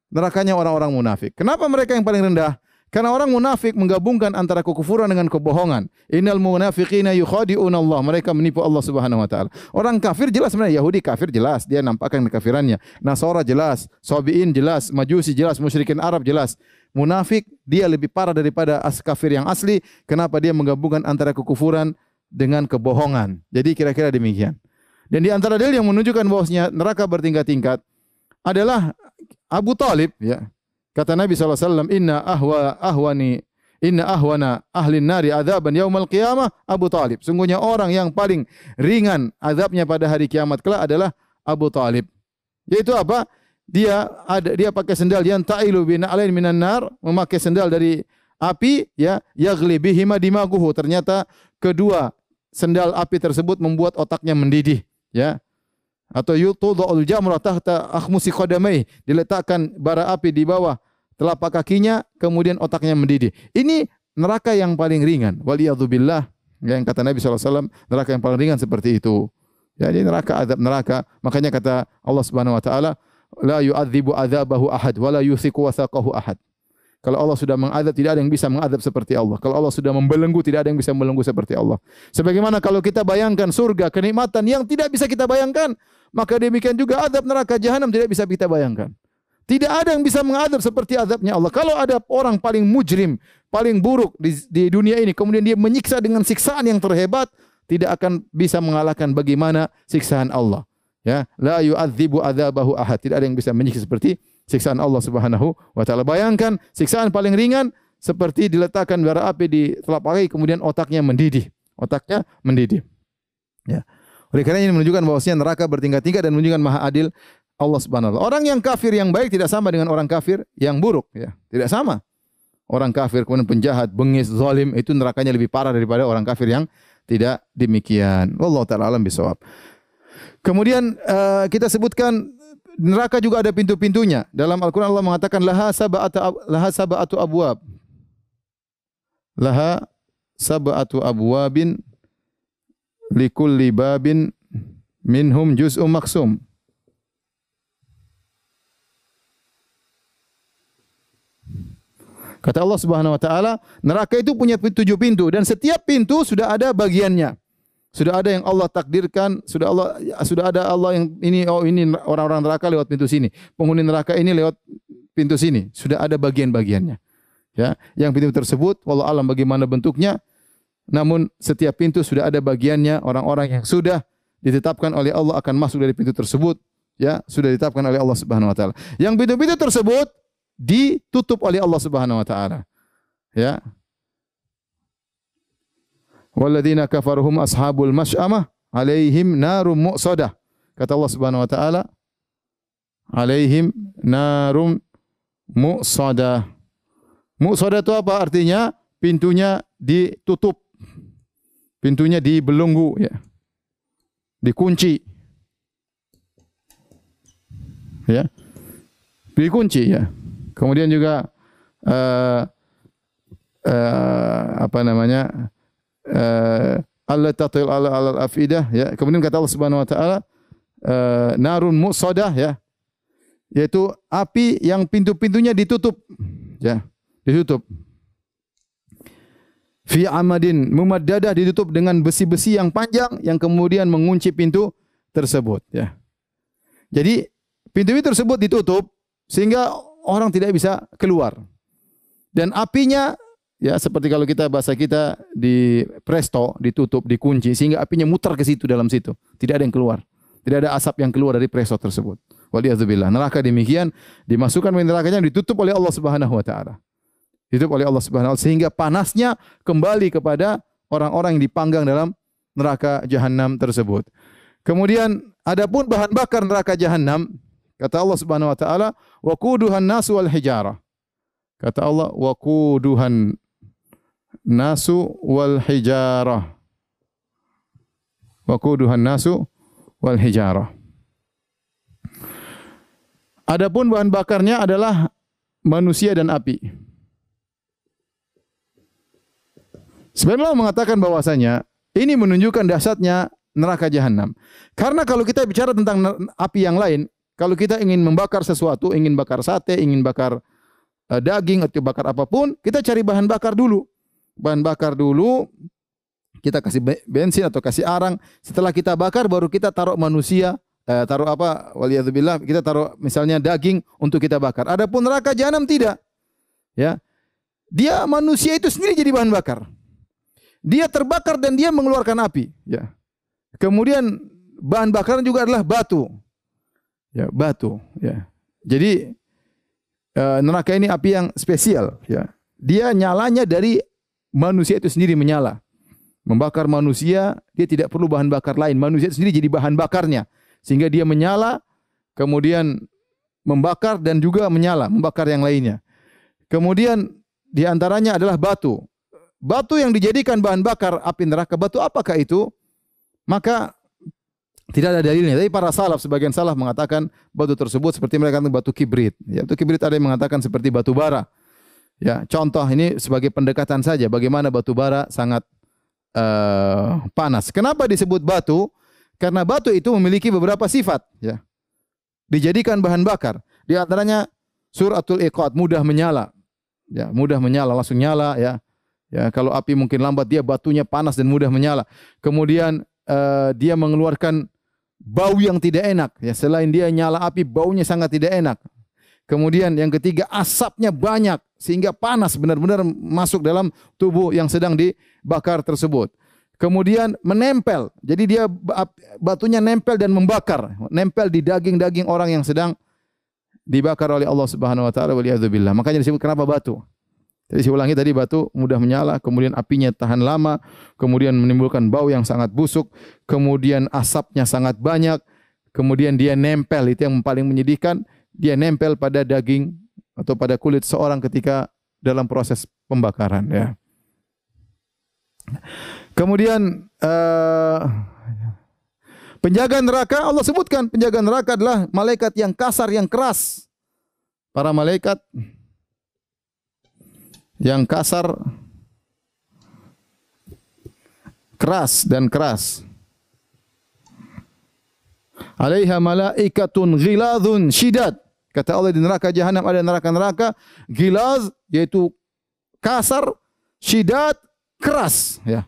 nerakanya orang-orang munafik. Kenapa mereka yang paling rendah? Karena orang munafik menggabungkan antara kekufuran dengan kebohongan. Innal munafiqina yukhadi'una Allah. Mereka menipu Allah Subhanahu wa taala. Orang kafir jelas sebenarnya, Yahudi kafir jelas, dia nampakkan kekafirannya. Nasara jelas, Sabi'in jelas, Majusi jelas, musyrikin Arab jelas. Munafik dia lebih parah daripada kafir yang asli. Kenapa? Dia menggabungkan antara kekufuran dengan kebohongan. Jadi kira-kira demikian. Dan di antara dalil yang menunjukkan bahwasanya neraka bertingkat-tingkat adalah Abu Talib, ya. Kata Nabi SAW, inna ahwana ahlin nari adzaban yaumal qiyamah Abu Talib. Sungguhnya orang yang paling ringan azabnya pada hari kiamat kelak adalah Abu Talib. Yaitu apa? Dia pakai sendal yang ta'ilu bina'alain minan nar, memakai sendal dari api, ya, yaghli bihima dimaguhu. Ternyata kedua sendal api tersebut membuat otaknya mendidih, ya. Atau yutudul jamra tahta akhmusi qadamai, diletakkan bara api di bawah telapak kakinya, kemudian otaknya mendidih. Ini neraka yang paling ringan. Waliyadzubillah, yang kata Nabi SAW, neraka yang paling ringan seperti itu. Jadi neraka, azab neraka. Makanya kata Allah Subhanahu Wa Taala, la yu'adzibu adzabahu ahad, wa la yuthiqu wathaqahu ahad. Kalau Allah sudah mengadab, tidak ada yang bisa mengadab seperti Allah. Kalau Allah sudah membelenggu, tidak ada yang bisa membelenggu seperti Allah. Sebagaimana kalau kita bayangkan surga, kenikmatan yang tidak bisa kita bayangkan, maka demikian juga azab neraka jahanam tidak bisa kita bayangkan. Tidak ada yang bisa mengadab seperti azabnya Allah. Kalau ada orang paling mujrim, paling buruk di dunia ini, kemudian dia menyiksa dengan siksaan yang terhebat, tidak akan bisa mengalahkan bagaimana siksaan Allah. Ya, la yu'adzibu adzabahu ahad. Tidak ada yang bisa menyiksa seperti siksaan Allah Subhanahu wa taala. Bayangkan siksaan paling ringan seperti diletakkan bara api di telapak kaki, kemudian otaknya mendidih. Otaknya mendidih. Ya. Oleh karena ini menunjukkan bahwasanya neraka bertingkat-tingkat dan menunjukkan maha adil Allah Subhanahu wa taala. Orang yang kafir yang baik tidak sama dengan orang kafir yang buruk, ya. Tidak sama. Orang kafir kemudian penjahat, bengis, zalim, itu nerakanya lebih parah daripada orang kafir yang tidak demikian. Wallahu taala alam bisawab. Kemudian kita sebutkan neraka juga ada pintu-pintunya. Dalam Al-Qur'an Allah mengatakan laha sab'atu abwab. Laha sab'atu abwabin likulli babin minhum juz'un maksum. Kata Allah Subhanahu wa taala, neraka itu punya 7 pintu dan setiap pintu sudah ada bagiannya. Sudah ada yang Allah takdirkan, sudah ada Allah yang ini orang-orang neraka lewat pintu sini. Penghuni neraka ini lewat pintu sini. Sudah ada bagian-bagiannya. Ya, yang pintu tersebut wallahu alam bagaimana bentuknya, namun setiap pintu sudah ada bagiannya, orang-orang yang sudah ditetapkan oleh Allah akan masuk dari pintu tersebut, ya, sudah ditetapkan oleh Allah Subhanahu wa taala. Yang pintu-pintu tersebut ditutup oleh Allah Subhanahu wa taala. Ya. Walladzina kafaruhum ashabul masy'amah alaihim narum muqsadah. Kata Allah Subhanahu wa taala, alaihim narum muqsadah. Muqsadah itu apa artinya? Pintunya ditutup. Pintunya dibelenggu, ya. Dikunci. Ya. Dikunci, ya. Kemudian juga apa namanya? Allah tatil ala al-afidah, ya. Kemudian kata Allah Subhanahu wa taala narun muqsadah, ya. Yaitu api yang pintu-pintunya ditutup, ya. Ditutup. Fi amadin mumaddadah, ditutup dengan besi-besi yang panjang yang kemudian mengunci pintu tersebut, ya. Jadi pintu-pintu tersebut ditutup sehingga orang tidak bisa keluar. Dan apinya, ya, seperti kalau kita bahasa kita di presto, ditutup, dikunci sehingga apinya muter ke situ, dalam situ. Tidak ada yang keluar. Tidak ada asap yang keluar dari presto tersebut. Waliyadzubillah. Neraka demikian, dimasukkan ke nerakanya, ditutup oleh Allah Subhanahu wa taala. Hidup oleh Allah Subhanahu wa taala sehingga panasnya kembali kepada orang-orang yang dipanggang dalam neraka jahanam tersebut. Kemudian adapun bahan bakar neraka jahanam, kata Allah Subhanahu wa taala, waquduhan nasu wal hijarah. Kata Allah, waquduhan nasu wal hijarah. Waquduhan nasu wal hijarah. Adapun bahan bakarnya adalah manusia dan api. Sebenarnya Allah mengatakan bahwasanya ini menunjukkan dahsyatnya neraka jahanam. Karena kalau kita bicara tentang api yang lain, kalau kita ingin membakar sesuatu, ingin bakar sate, ingin bakar daging atau bakar apapun, kita cari bahan bakar dulu. Bahan bakar dulu, kita kasih bensin atau kasih arang. Setelah kita bakar, baru kita taruh manusia, taruh apa? Waliyadzubillah, kita taruh misalnya daging untuk kita bakar. Adapun neraka jahanam tidak. Ya. Dia manusia itu sendiri jadi bahan bakar. Dia terbakar dan dia mengeluarkan api. Ya. Kemudian bahan bakaran juga adalah batu. Ya, batu. Ya. Jadi neraka ini api yang spesial. Ya. Dia nyalanya dari manusia itu sendiri menyala. Membakar manusia, dia tidak perlu bahan bakar lain. Manusia itu sendiri jadi bahan bakarnya. Sehingga dia menyala, kemudian membakar dan juga menyala, membakar yang lainnya. Kemudian di antaranya adalah batu. Batu yang dijadikan bahan bakar api neraka, batu apakah itu? Maka tidak ada dalilnya. Tapi para salaf, sebagian salaf mengatakan batu tersebut seperti mereka katakan batu kibrit. Ya, batu kibrit ada yang mengatakan seperti batu bara. Ya, contoh ini sebagai pendekatan saja bagaimana batu bara sangat panas. Kenapa disebut batu? Karena batu itu memiliki beberapa sifat. Ya, dijadikan bahan bakar. Di antaranya suratul iqad, mudah menyala. Ya, mudah menyala, langsung nyala. Ya, ya kalau api mungkin lambat, dia batunya panas dan mudah menyala. Kemudian dia mengeluarkan bau yang tidak enak. Ya, selain dia nyala api, baunya sangat tidak enak. Kemudian yang ketiga, asapnya banyak sehingga panas benar-benar masuk dalam tubuh yang sedang dibakar tersebut. Kemudian menempel. Jadi dia batunya nempel dan membakar, nempel di daging-daging orang yang sedang dibakar oleh Allah Subhanahu wa taala, waliyadzubillah. Makanya disebut kenapa batu. Jadi saya ulangi tadi, batu mudah menyala, kemudian apinya tahan lama, kemudian menimbulkan bau yang sangat busuk, kemudian asapnya sangat banyak, kemudian dia nempel, itu yang paling menyedihkan, dia nempel pada daging atau pada kulit seorang ketika dalam proses pembakaran. Ya. Kemudian penjaga neraka, Allah sebutkan penjaga neraka adalah malaikat yang kasar, yang keras. Para malaikat yang kasar, keras dan keras. Alaiha malaikatun ghiladun syidad. Kata Allah, di neraka jahanam ada neraka-neraka gilaz, yaitu kasar, syidad, keras. Ya.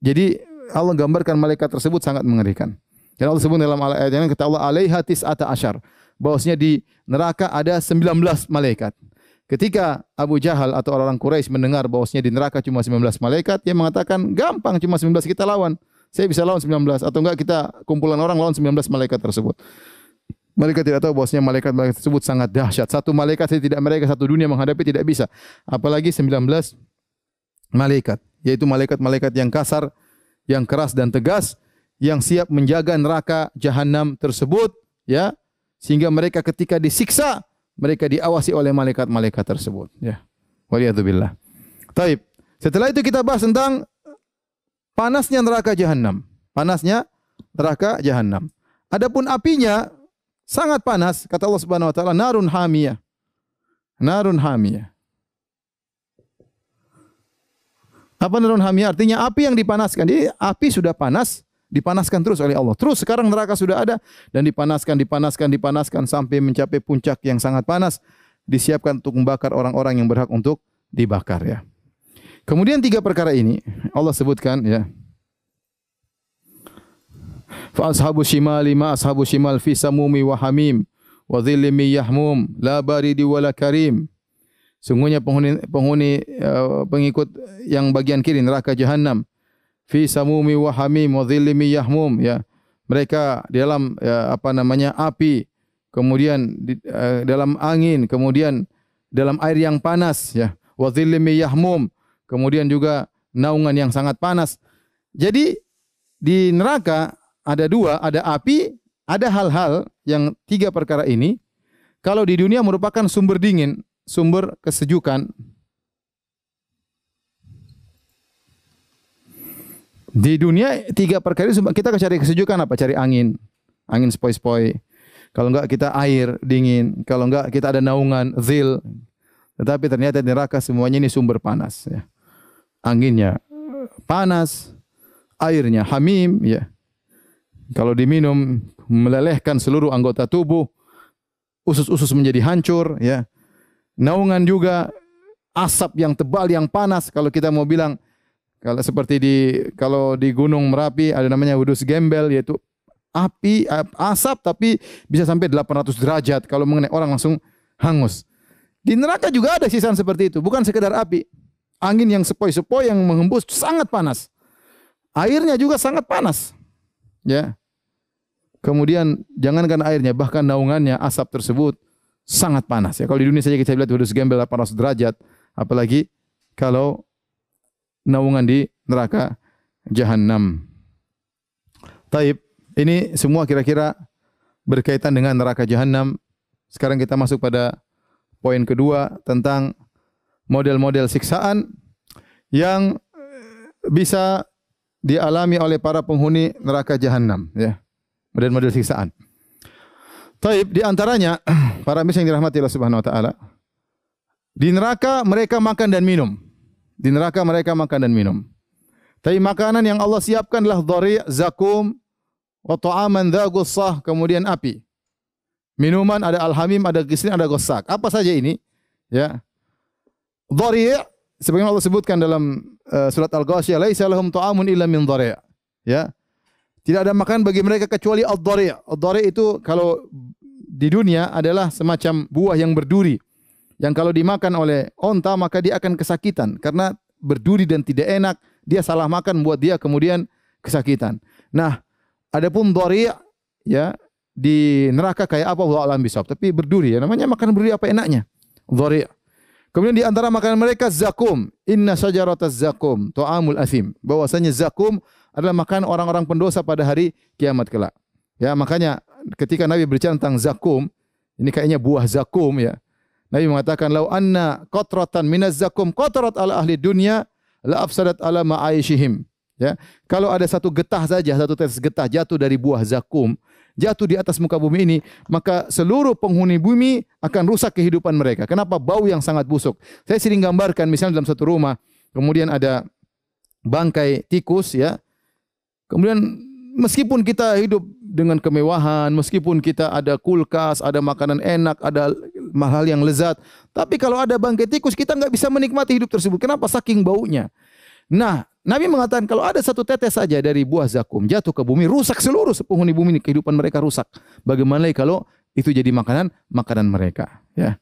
Jadi Allah gambarkan malaikat tersebut sangat mengerikan. Dan Allah sebut dalam ayat yang kata Allah, alaiha tis'ata asyar. Bahwasanya di neraka ada 19 malaikat. Ketika Abu Jahal atau orang-orang Quraisy mendengar bahwasanya di neraka cuma 19 malaikat, dia mengatakan, gampang, cuma 19 kita lawan. Saya bisa lawan 19, atau enggak kita kumpulan orang lawan 19 malaikat tersebut. Mereka tidak tahu bahwasanya malaikat-malaikat tersebut sangat dahsyat. Satu malaikat saja tidak, mereka satu dunia menghadapi tidak bisa. Apalagi 19 malaikat, yaitu malaikat-malaikat yang kasar, yang keras dan tegas, yang siap menjaga neraka jahanam tersebut, ya, sehingga mereka ketika disiksa, mereka diawasi oleh malaikat-malaikat tersebut. Ya, waliyadzubillah. Taib. Setelah itu kita bahas tentang panasnya neraka jahanam. Panasnya neraka jahanam. Adapun apinya sangat panas, kata Allah Subhanahu wa taala, narun hamiyah. Narun hamiyah. Apa narun hamiyah? Artinya api yang dipanaskan. Jadi api sudah panas, dipanaskan terus oleh Allah. Terus sekarang neraka sudah ada dan dipanaskan sampai mencapai puncak yang sangat panas, disiapkan untuk membakar orang-orang yang berhak untuk dibakar, ya. Kemudian 3 perkara ini Allah sebutkan, ya. Fa ashabu shimali ma ashabu shimal fi samumi wa hamim wa dhillim yahmum la baridi wala karim. Sungguhnya pengikut yang bagian kiri neraka jahanam, fi samumi wa hamim wa dhillim yahmum, ya. Mereka di dalam api, kemudian dalam angin, kemudian dalam air yang panas, ya. wa dhillim yahmum. Kemudian juga naungan yang sangat panas. Jadi di neraka ada dua, ada api, ada hal-hal yang tiga perkara ini. Kalau di dunia merupakan sumber dingin, sumber kesejukan. Di dunia tiga perkara ini kita cari kesejukan apa? Cari angin, angin sepoi-sepoi. Kalau enggak kita air dingin, kalau enggak kita ada naungan zil. Tetapi ternyata di neraka semuanya ini sumber panas. Ya. Anginnya panas, airnya hamim. Ya. Kalau diminum melelehkan seluruh anggota tubuh, usus-usus menjadi hancur. Ya. Naungan juga asap yang tebal, yang panas. Kalau kita mau bilang, kalau di Gunung Merapi ada namanya wedus gembel, yaitu api, asap tapi bisa sampai 800 derajat. Kalau mengenai orang langsung hangus. Di neraka juga ada sisaan seperti itu. Bukan sekedar api. Angin yang sepoi-sepoi yang menghembus sangat panas. Airnya juga sangat panas. Ya. Kemudian jangankan airnya, bahkan naungannya, asap tersebut sangat panas. Ya, kalau di dunia saja kita lihat wedus gembel 800 derajat. Apalagi kalau naungan di neraka Jahannam. Taib. Ini semua kira-kira berkaitan dengan neraka Jahannam. Sekarang kita masuk pada poin kedua tentang model-model siksaan yang bisa dialami oleh para penghuni neraka Jahannam. Ya. Model-model siksaan. Taib, di antaranya para misal yang dirahmati Allah Subhanahu wa taala. Di neraka mereka makan dan minum. Di neraka mereka makan dan minum. Tapi makanan yang Allah siapkan adalah dhari', zakum, wa ta'aman dha gussah, kemudian api. Minuman ada al-hamim, ada gislin, ada gossak. Apa saja ini? Ya. Dhari', sebagaimana Allah sebutkan dalam surat Al-Ghasyiyah, laisa lahum ta'amun illa min dhari'. Ya. Tidak ada makan bagi mereka kecuali ad-dhari'. Ad-dhari' itu kalau di dunia adalah semacam buah yang berduri. Yang kalau dimakan oleh onta maka dia akan kesakitan karena berduri dan tidak enak. Dia salah makan buat dia kemudian kesakitan. Nah, adapun dhari' ya di neraka kayak apa wallahu a'lam bishawab, tapi berduri ya, namanya makan berduri apa enaknya? Dhari'. Kemudian di antara makanan mereka zakum. Inna syajarataz zakum ta'amul athim. Bahwasanya zakum adalah makan orang-orang pendosa pada hari kiamat kelak. Ya, makanya ketika Nabi berbicara tentang zakum, ini kayaknya buah zakum ya. Nabi mengatakan lau anna qatratan minaz zakum qatarat ala ahli dunya la afsadat ala ma'aishihim. Ya, kalau ada satu getah saja, satu tetes getah jatuh dari buah zakum, jatuh di atas muka bumi ini, maka seluruh penghuni bumi akan rusak kehidupan mereka. Kenapa? Bau yang sangat busuk. Saya sering gambarkan misalnya dalam satu rumah, kemudian ada bangkai tikus ya. Kemudian meskipun kita hidup dengan kemewahan, meskipun kita ada kulkas, ada makanan enak, ada hal yang lezat, tapi kalau ada bangkai tikus kita nggak bisa menikmati hidup tersebut. Kenapa? Saking baunya. Nah, Nabi mengatakan kalau ada satu tetes saja dari buah zakum jatuh ke bumi, rusak seluruh penghuni bumi ini, kehidupan mereka rusak. Bagaimana kalau itu jadi makanan mereka? Ya,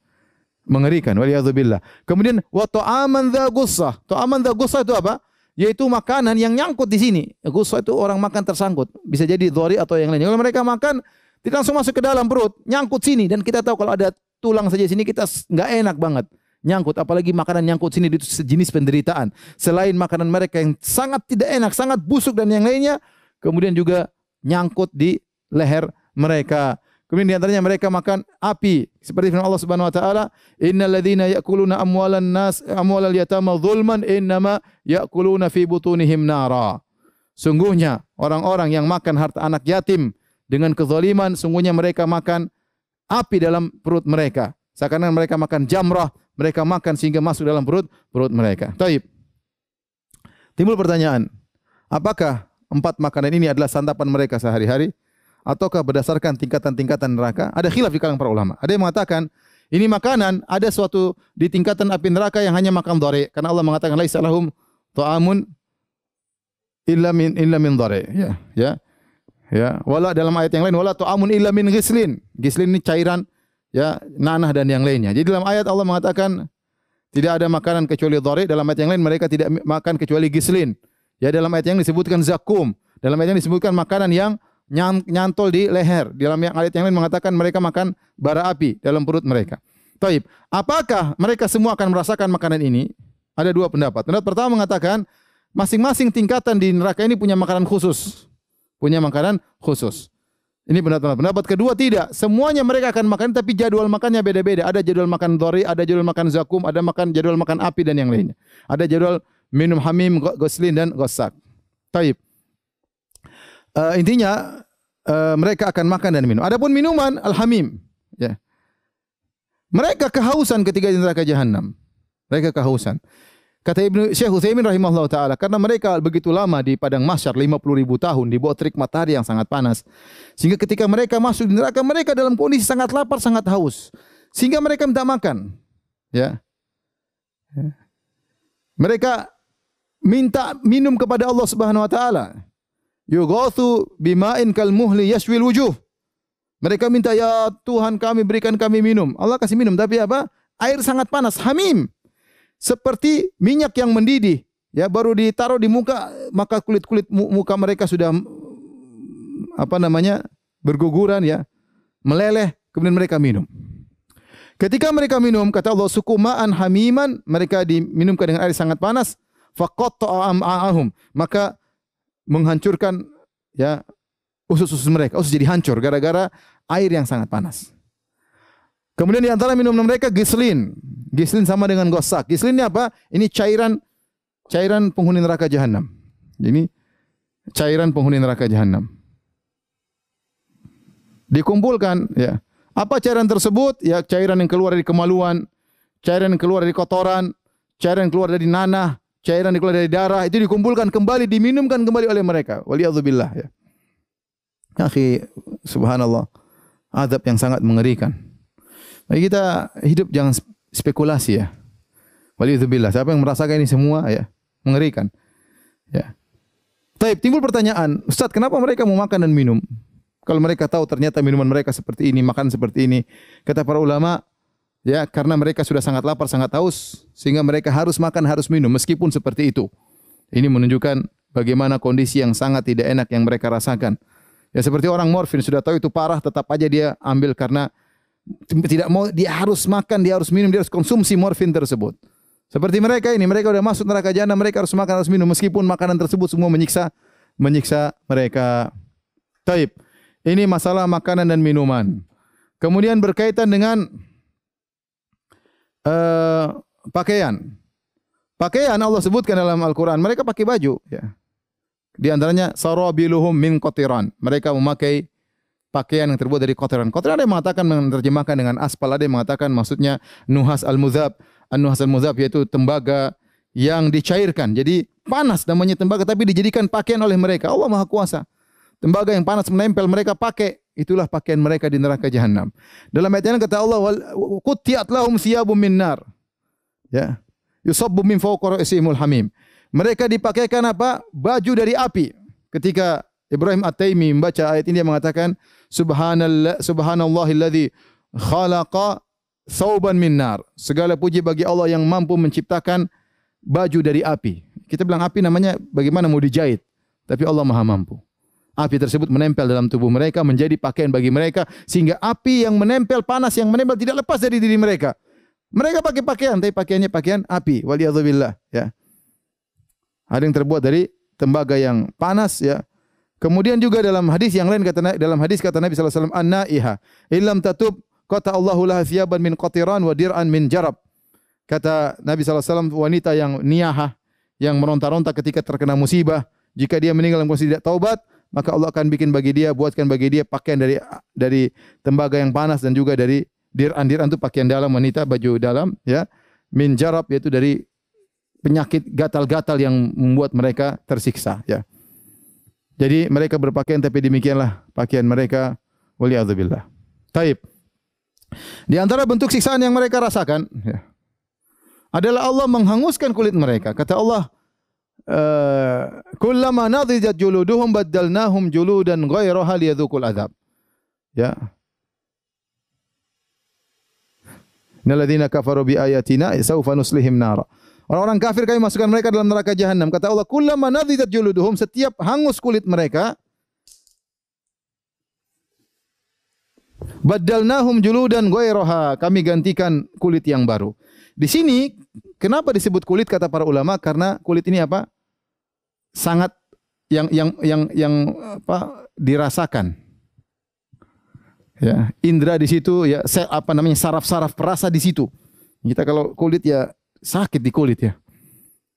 mengerikan. Waliyadzubillah. Kemudian wa ta'aman dha gussah. Ta'aman dha gussah itu apa? Yaitu makanan yang nyangkut di sini. Gussah itu orang makan tersangkut. Bisa jadi dhari atau yang lainnya. Kalau mereka makan tidak langsung masuk ke dalam perut, nyangkut sini, dan kita tahu kalau ada tulang saja sini kita nggak enak banget. Nyangkut, apalagi makanan nyangkut sini itu sejenis penderitaan. Selain makanan mereka yang sangat tidak enak, sangat busuk dan yang lainnya, kemudian juga nyangkut di leher mereka. Kemudian di antaranya mereka makan api. Seperti firman Allah Subhanahu wa taala, "Innal ladzina ya'kuluna amwalal yatama dzulman innama ya'kuluna fi butunihim nara." Sungguhnya orang-orang yang makan harta anak yatim dengan kezaliman, sungguhnya mereka makan api dalam perut mereka. Seakan-akan mereka makan jamrah, mereka makan sehingga masuk dalam perut mereka. Taib. Timbul pertanyaan, apakah 4 makanan ini adalah santapan mereka sehari-hari ataukah berdasarkan tingkatan-tingkatan neraka? Ada khilaf di kalangan para ulama. Ada yang mengatakan ini makanan ada suatu di tingkatan api neraka yang hanya makan dhari, karena Allah mengatakan laisa lahum ta'amun illa min dhari. Ya. Wala dalam ayat yang lain wala ta'amun illa min ghislin. Ghislin ini cairan ya, nanah dan yang lainnya. Jadi dalam ayat Allah mengatakan tidak ada makanan kecuali dhari, dalam ayat yang lain mereka tidak makan kecuali gislin. Ya, dalam ayat yang disebutkan zakum, dalam ayat yang disebutkan makanan yang nyantol di leher. Dalam ayat yang lain mengatakan mereka makan bara api dalam perut mereka. Taib. Apakah mereka semua akan merasakan makanan ini? Ada dua pendapat. Pendapat pertama mengatakan masing-masing tingkatan di neraka ini punya makanan khusus. Punya makanan khusus. Ini pendapat. Pendapat kedua tidak. Semuanya mereka akan makan tapi jadwal makannya beda-beda. Ada jadwal makan dhari, ada jadwal makan zakum, ada jadwal makan api dan yang lainnya. Ada jadwal minum hamim, ghuslin dan ghussak. Taib. Intinya mereka akan makan dan minum. Adapun minuman al-hamim, ya. Mereka kehausan ketika di neraka jahanam. Mereka kehausan. Kata Syekh Utsaimin rahimahullah taala, karena mereka begitu lama di padang mahsyar 50.000 tahun di bawah terik matahari yang sangat panas, sehingga ketika mereka masuk di neraka mereka dalam kondisi sangat lapar, sangat haus, sehingga mereka minta makan. Ya. Mereka minta minum kepada Allah Subhanahu wa taala. Yughathu bima'in kal muhli yashwil wujuh. Mereka minta, ya Tuhan kami, berikan kami minum. Allah kasih minum, tapi apa? Air sangat panas, hamim. Seperti minyak yang mendidih. Ya, baru ditaruh di muka, maka kulit-kulit muka mereka sudah berguguran, ya, meleleh, kemudian mereka minum. Ketika mereka minum, kata Allah, sukuma'an hamiman, mereka diminumkan dengan air sangat panas, faqatta'a am'a'ahum, maka menghancurkan, ya, usus-usus mereka. Usus jadi hancur gara-gara air yang sangat panas. Kemudian di antara minuman mereka gislin. Gislin sama dengan ghussak. Gislin ini apa? Ini cairan penghuni neraka jahanam. Ini cairan penghuni neraka jahanam. Dikumpulkan, ya. Apa cairan tersebut? Ya, cairan yang keluar dari kemaluan, cairan yang keluar dari kotoran, cairan yang keluar dari nanah, cairan yang keluar dari darah, itu dikumpulkan kembali, diminumkan kembali oleh mereka. Waliyadzubillah, ya. Akhi, subhanallah, azab yang sangat mengerikan. Bagi kita hidup jangan spekulasi, ya. Waliyadzubillah, siapa yang merasakan ini semua, ya, mengerikan. Ya. Taib, timbul pertanyaan, Ustaz, kenapa mereka mau makan dan minum? Kalau mereka tahu ternyata minuman mereka seperti ini, makan seperti ini. Kata para ulama, ya, karena mereka sudah sangat lapar, sangat haus, sehingga mereka harus makan, harus minum, meskipun seperti itu. Ini menunjukkan bagaimana kondisi yang sangat tidak enak yang mereka rasakan. Ya, seperti orang morfin, sudah tahu itu parah, tetap aja dia ambil karena tidak mau, dia harus makan, dia harus minum, dia harus konsumsi morfin tersebut. Seperti mereka ini, mereka sudah masuk neraka jahanam, mereka harus makan, harus minum, meskipun makanan tersebut semua menyiksa mereka. Taib. Ini masalah makanan dan minuman. Kemudian berkaitan dengan pakaian. Pakaian Allah sebutkan dalam Al-Quran, mereka pakai baju, ya. Di antaranya sarabiluhum min qatiran. Mereka memakai pakaian yang terbuat dari kotoran. Kotoran ada yang mengatakan, menerjemahkan dengan aspal, ada yang mengatakan maksudnya nuhas al-mudhab. An-nuhas al-mudhab yaitu tembaga yang dicairkan. Jadi panas namanya tembaga tapi dijadikan pakaian oleh mereka. Allah Maha Kuasa. Tembaga yang panas menempel mereka pakai. Itulah pakaian mereka di neraka jahanam. Dalam ayat yang kata Allah, "Quttiyat lahum thiyabun min nar." Ya. Yusabbu min fawqi ra'sihimul hamim. Mereka dipakaikan apa? Baju dari api. Ketika Ibrahim At-Taimi membaca ayat ini, dia mengatakan, Subhanallahilladzi khalaqa thawban min nar. Segala puji bagi Allah yang mampu menciptakan baju dari api. Kita bilang api namanya bagaimana mau dijahit. Tapi Allah Maha mampu. Api tersebut menempel dalam tubuh mereka, menjadi pakaian bagi mereka, sehingga api yang menempel, panas yang menempel tidak lepas dari diri mereka. Mereka pakai pakaian, tapi pakaiannya pakaian api. Waliyadzubillah, ya. Ada yang terbuat dari tembaga yang panas, ya. Kemudian juga dalam hadis yang lain kata Nabi sallallahu alaihi wasallam, "An-naiha illam tatub qata Allahu laha thiyaban min qatiran wa dir'an min jarab." Kata Nabi sallallahu alaihi wasallam, wanita yang niyahah, yang meronta-ronta ketika terkena musibah, jika dia meninggal dalam kondisi tidak taubat, maka Allah akan buatkan bagi dia pakaian dari tembaga yang panas dan juga dari dir'an. Dir'an itu pakaian dalam wanita, baju dalam, ya. Min jarab yaitu dari penyakit gatal-gatal yang membuat mereka tersiksa, ya. Jadi mereka berpakaian tapi demikianlah pakaian mereka, waliyadzubillah. Taib. Di antara bentuk siksaan yang mereka rasakan, ya, adalah Allah menghanguskan kulit mereka. Kata Allah, kullama nadijat juluduhum baddalnahum juludan ghairaha liyadzuqul adzab. Ya. Innal ladzina kafaru bi ayatina sawfa nuslihim nara. Orang-orang kafir kami masukkan mereka dalam neraka jahanam. Kata Allah, kullama nadijat juluduhum, setiap hangus kulit mereka, Baddalnahum juludan ghairaha, kami gantikan kulit yang baru. Di sini kenapa disebut kulit kata para ulama? Karena kulit ini apa? Sangat yang apa? Dirasakan. Ya, indra di situ ya, apa namanya, saraf-saraf perasa di situ. Kita kalau kulit ya sakit di kulit ya.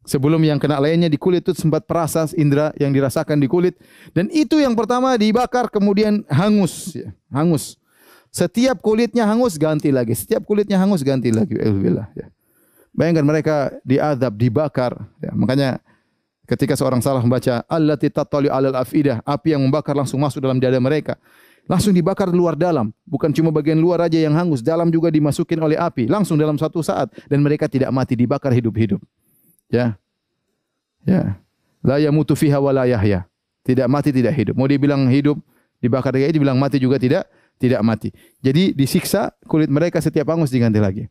Sebelum yang kena lainnya di kulit itu sempat perasa indra yang dirasakan di kulit, dan itu yang pertama dibakar kemudian hangus ya, hangus. Setiap kulitnya hangus ganti lagi, setiap kulitnya hangus ganti lagi. Alhamdulillah ya. Bayangkan mereka diazab, dibakar ya. Makanya ketika seorang salah membaca allati tattali alal afidah, api yang membakar langsung masuk dalam dada mereka. Langsung dibakar luar dalam, bukan cuma bagian luar aja yang hangus, dalam juga dimasukin oleh api langsung dalam satu saat, dan mereka tidak mati, dibakar hidup-hidup. Ya. Ya. La yamutu fiha wa la yahya. Tidak mati, tidak hidup. Mau dibilang hidup, dibakar kayak dibilang mati juga tidak mati. Jadi disiksa, kulit mereka setiap hangus diganti lagi.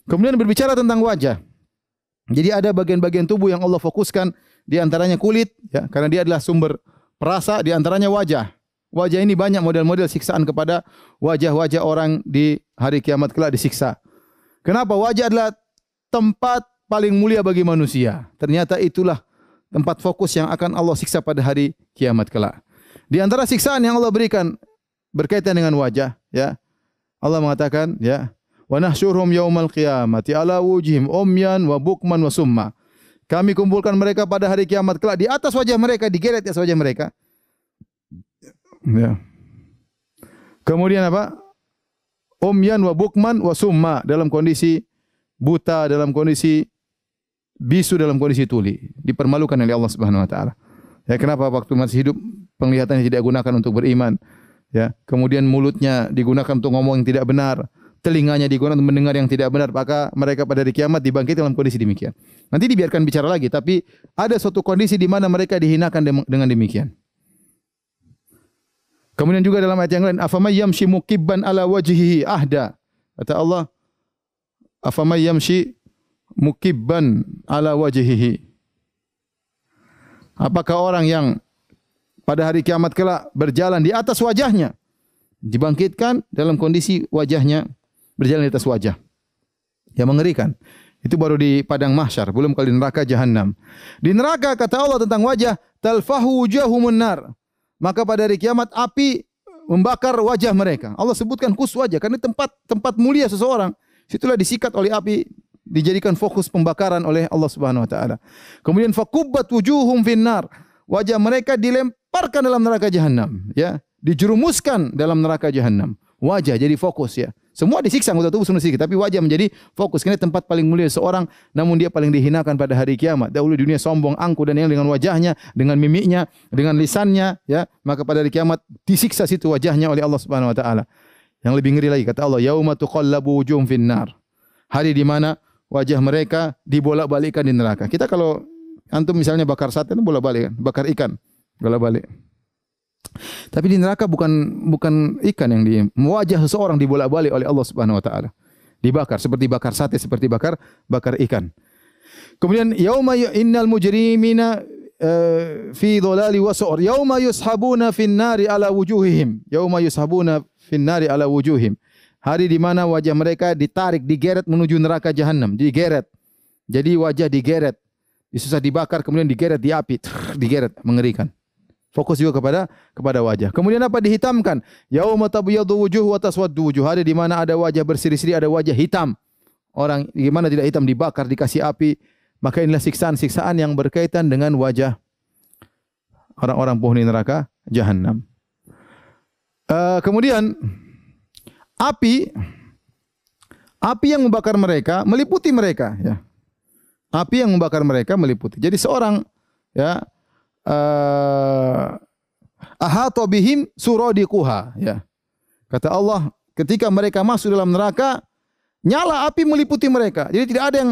Kemudian berbicara tentang wajah. Jadi ada bagian-bagian tubuh yang Allah fokuskan, di antaranya kulit ya, karena dia adalah sumber perasa, di antaranya wajah. Wajah ini banyak model-model siksaan kepada wajah-wajah orang di hari kiamat kelak disiksa. Kenapa? Wajah adalah tempat paling mulia bagi manusia. Ternyata itulah tempat fokus yang akan Allah siksa pada hari kiamat kelak. Di antara siksaan yang Allah berikan berkaitan dengan wajah, ya. Allah mengatakan, ya, wa nahsyurhum yaumal qiyamati ala wujhihim umyan wa bukman wa summa. Kami kumpulkan mereka pada hari kiamat kelak, di atas wajah mereka, digeret di atas wajah mereka. Ya. Kemudian apa? Umyan wa bukman wa summa, dalam kondisi buta, dalam kondisi bisu, dalam kondisi tuli, dipermalukan oleh Allah Subhanahu wa taala. Ya, kenapa waktu masih hidup penglihatannya tidak gunakan untuk beriman? Ya, kemudian mulutnya digunakan untuk ngomong yang tidak benar, telinganya digunakan untuk mendengar yang tidak benar, maka mereka pada hari kiamat dibangkit dalam kondisi demikian. Nanti dibiarkan bicara lagi, tapi ada suatu kondisi di mana mereka dihinakan dengan demikian. Kemudian juga dalam ayat yang lain, afamay yamshi mukibban ala wajhihi ahda. Kata Allah, afamay yamshi mukibban ala wajhihi. Apakah orang yang pada hari kiamat kelak berjalan di atas wajahnya, dibangkitkan dalam kondisi wajahnya berjalan di atas wajah. Yang mengerikan. Itu baru di padang mahsyar, belum kali neraka jahanam. Di neraka kata Allah tentang wajah, talfahu wujuhumun nar. Maka pada hari kiamat api membakar wajah mereka. Allah sebutkan khusus wajah karena tempat mulia seseorang. Situlah disikat oleh api, dijadikan fokus pembakaran oleh Allah Subhanahu wa taala. Kemudian fakubbat wujuhum finnar. Wajah mereka dilemparkan dalam neraka jahanam, ya, dijerumuskan dalam neraka jahanam. Wajah jadi fokus ya. Semua disiksa anggota tubuh semua disiksa, tapi wajah menjadi fokus. Karena tempat paling mulia seorang, namun dia paling dihinakan pada hari kiamat. Dahulu dunia sombong, angkuh dan yang dengan wajahnya, dengan mimiknya, dengan lisannya, ya, maka pada hari kiamat disiksa situ wajahnya oleh Allah Subhanahu wa taala. Yang lebih ngeri lagi kata Allah, yauma tuqallabu wujuhum finnar. Hari di mana wajah mereka dibolak-balikkan di neraka. Kita kalau antum misalnya bakar sate itu bolak-balik kan, bakar ikan bolak-balik. Tapi di neraka bukan ikan yang wajah seseorang dibolak-balik oleh Allah Subhanahu wa taala. Dibakar seperti bakar sate, seperti bakar ikan. Kemudian yauma innal mujrimina fi dhalali wa su'ur yauma yushabuna fin nari ala wujuhihim. Yauma yushabuna fin nari ala wujuhihim. Hari di mana wajah mereka ditarik, digeret menuju neraka jahanam, digeret. Jadi wajah digeret, disusah dibakar, kemudian digeret di api, digeret, mengerikan. Fokus juga kepada wajah. Kemudian apa? Dihitamkan. Yauma tabyadu wujuh wa taswaddu wujuh. Hari di mana ada wajah berseri-seri, ada wajah hitam. Orang di mana tidak hitam dibakar, dikasih api. Maka inilah siksaan-siksaan yang berkaitan dengan wajah orang-orang penghuni neraka jahanam. Kemudian api yang membakar mereka meliputi mereka, ya. Api yang membakar mereka meliputi. Jadi seorang, ya, ahata bihim suradiquha, ya. Kata Allah, ketika mereka masuk dalam neraka, nyala api meliputi mereka. Jadi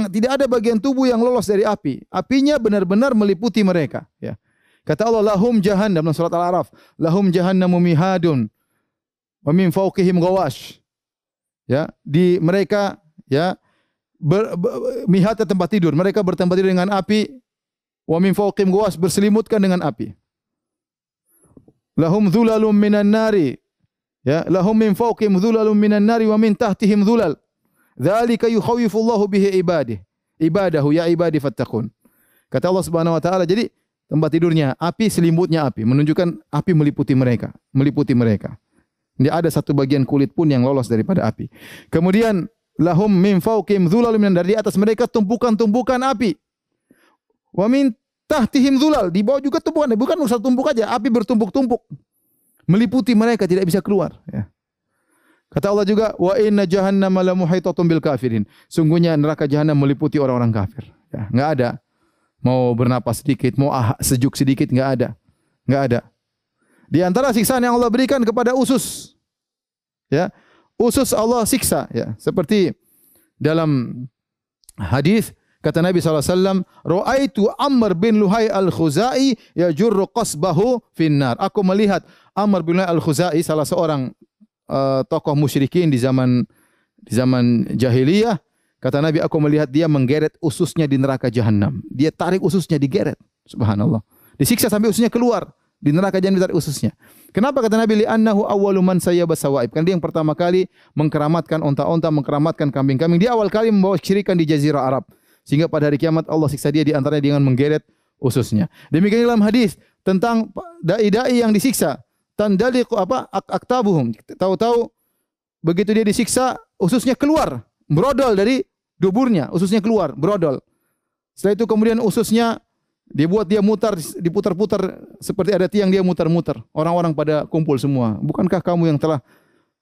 tidak ada bagian tubuh yang lolos dari api. Apinya benar-benar meliputi mereka, ya. Kata Allah, lahum jahannam dalam surat Al-A'raf, lahum jahannamu mihadun wa min fawqihim ghawash. Ya, di mereka, ya, mihad tempat tidur. Mereka bertempat tidur dengan api. Wa min fawqihim ghawash, berselimutkan dengan api. Lahum dhulalum minan nari, Ya, lahum min fawqihim dhulalun minan nari wa min tahtihim dhulal. Dzalika yukhawwifullahu bihi ibadahu ya ibadi fattaqun. Kata Allah Subhanahu wa taala, jadi tempat tidurnya api, selimutnya api, menunjukkan api meliputi mereka, meliputi mereka. Tidak ada satu bagian kulit pun yang lolos daripada api. Kemudian lahum min fawqihim dhulalun minan nari, di atas mereka tumpukan-tumpukan api. Wa min tahtihim dhulal, di bawah juga tumpukan, bukan satu tumpuk aja, api bertumpuk-tumpuk. Meliputi mereka, tidak bisa keluar. Ya. Kata Allah juga, wa inna jahannama la muhitatun bil kafirin. Sungguhnya neraka jahanam meliputi orang-orang kafir. Ya, enggak ada. Mau bernapas sedikit, mau sejuk sedikit, enggak ada. Enggak ada. Di antara siksaan yang Allah berikan kepada usus. Ya. Usus Allah siksa, ya. Seperti dalam hadis kata Nabi SAW, Ra'aitu Amr bin Luhai al-Khuzai yajurru qasbahu finnar. Aku melihat Amr bin Luhai al-Khuzai, salah seorang tokoh musyrikin di zaman jahiliyah. Kata Nabi, aku melihat dia menggeret ususnya di neraka jahanam. Dia tarik ususnya, digeret. Subhanallah. Disiksa sampai ususnya keluar. Di neraka jahanam ditarik ususnya. Kenapa kata Nabi? Li'annahu awwalu man sayyaba sawaib. Kan dia yang pertama kali mengkeramatkan onta-onta, mengkeramatkan kambing-kambing. Dia awal kali membawa kesyirikan di Jazirah Arab. Sehingga pada hari kiamat Allah siksa dia di antaranya dengan menggeret ususnya. Demikian dalam hadis tentang dai-dai yang disiksa. Tandaliqu aktabuhum. Tahu-tahu begitu dia disiksa, ususnya keluar, brodol dari duburnya, ususnya keluar, brodol. Setelah itu kemudian ususnya dibuat dia mutar, diputar-putar seperti ada tiang, dia mutar-mutar. Orang-orang pada kumpul semua. Bukankah kamu yang telah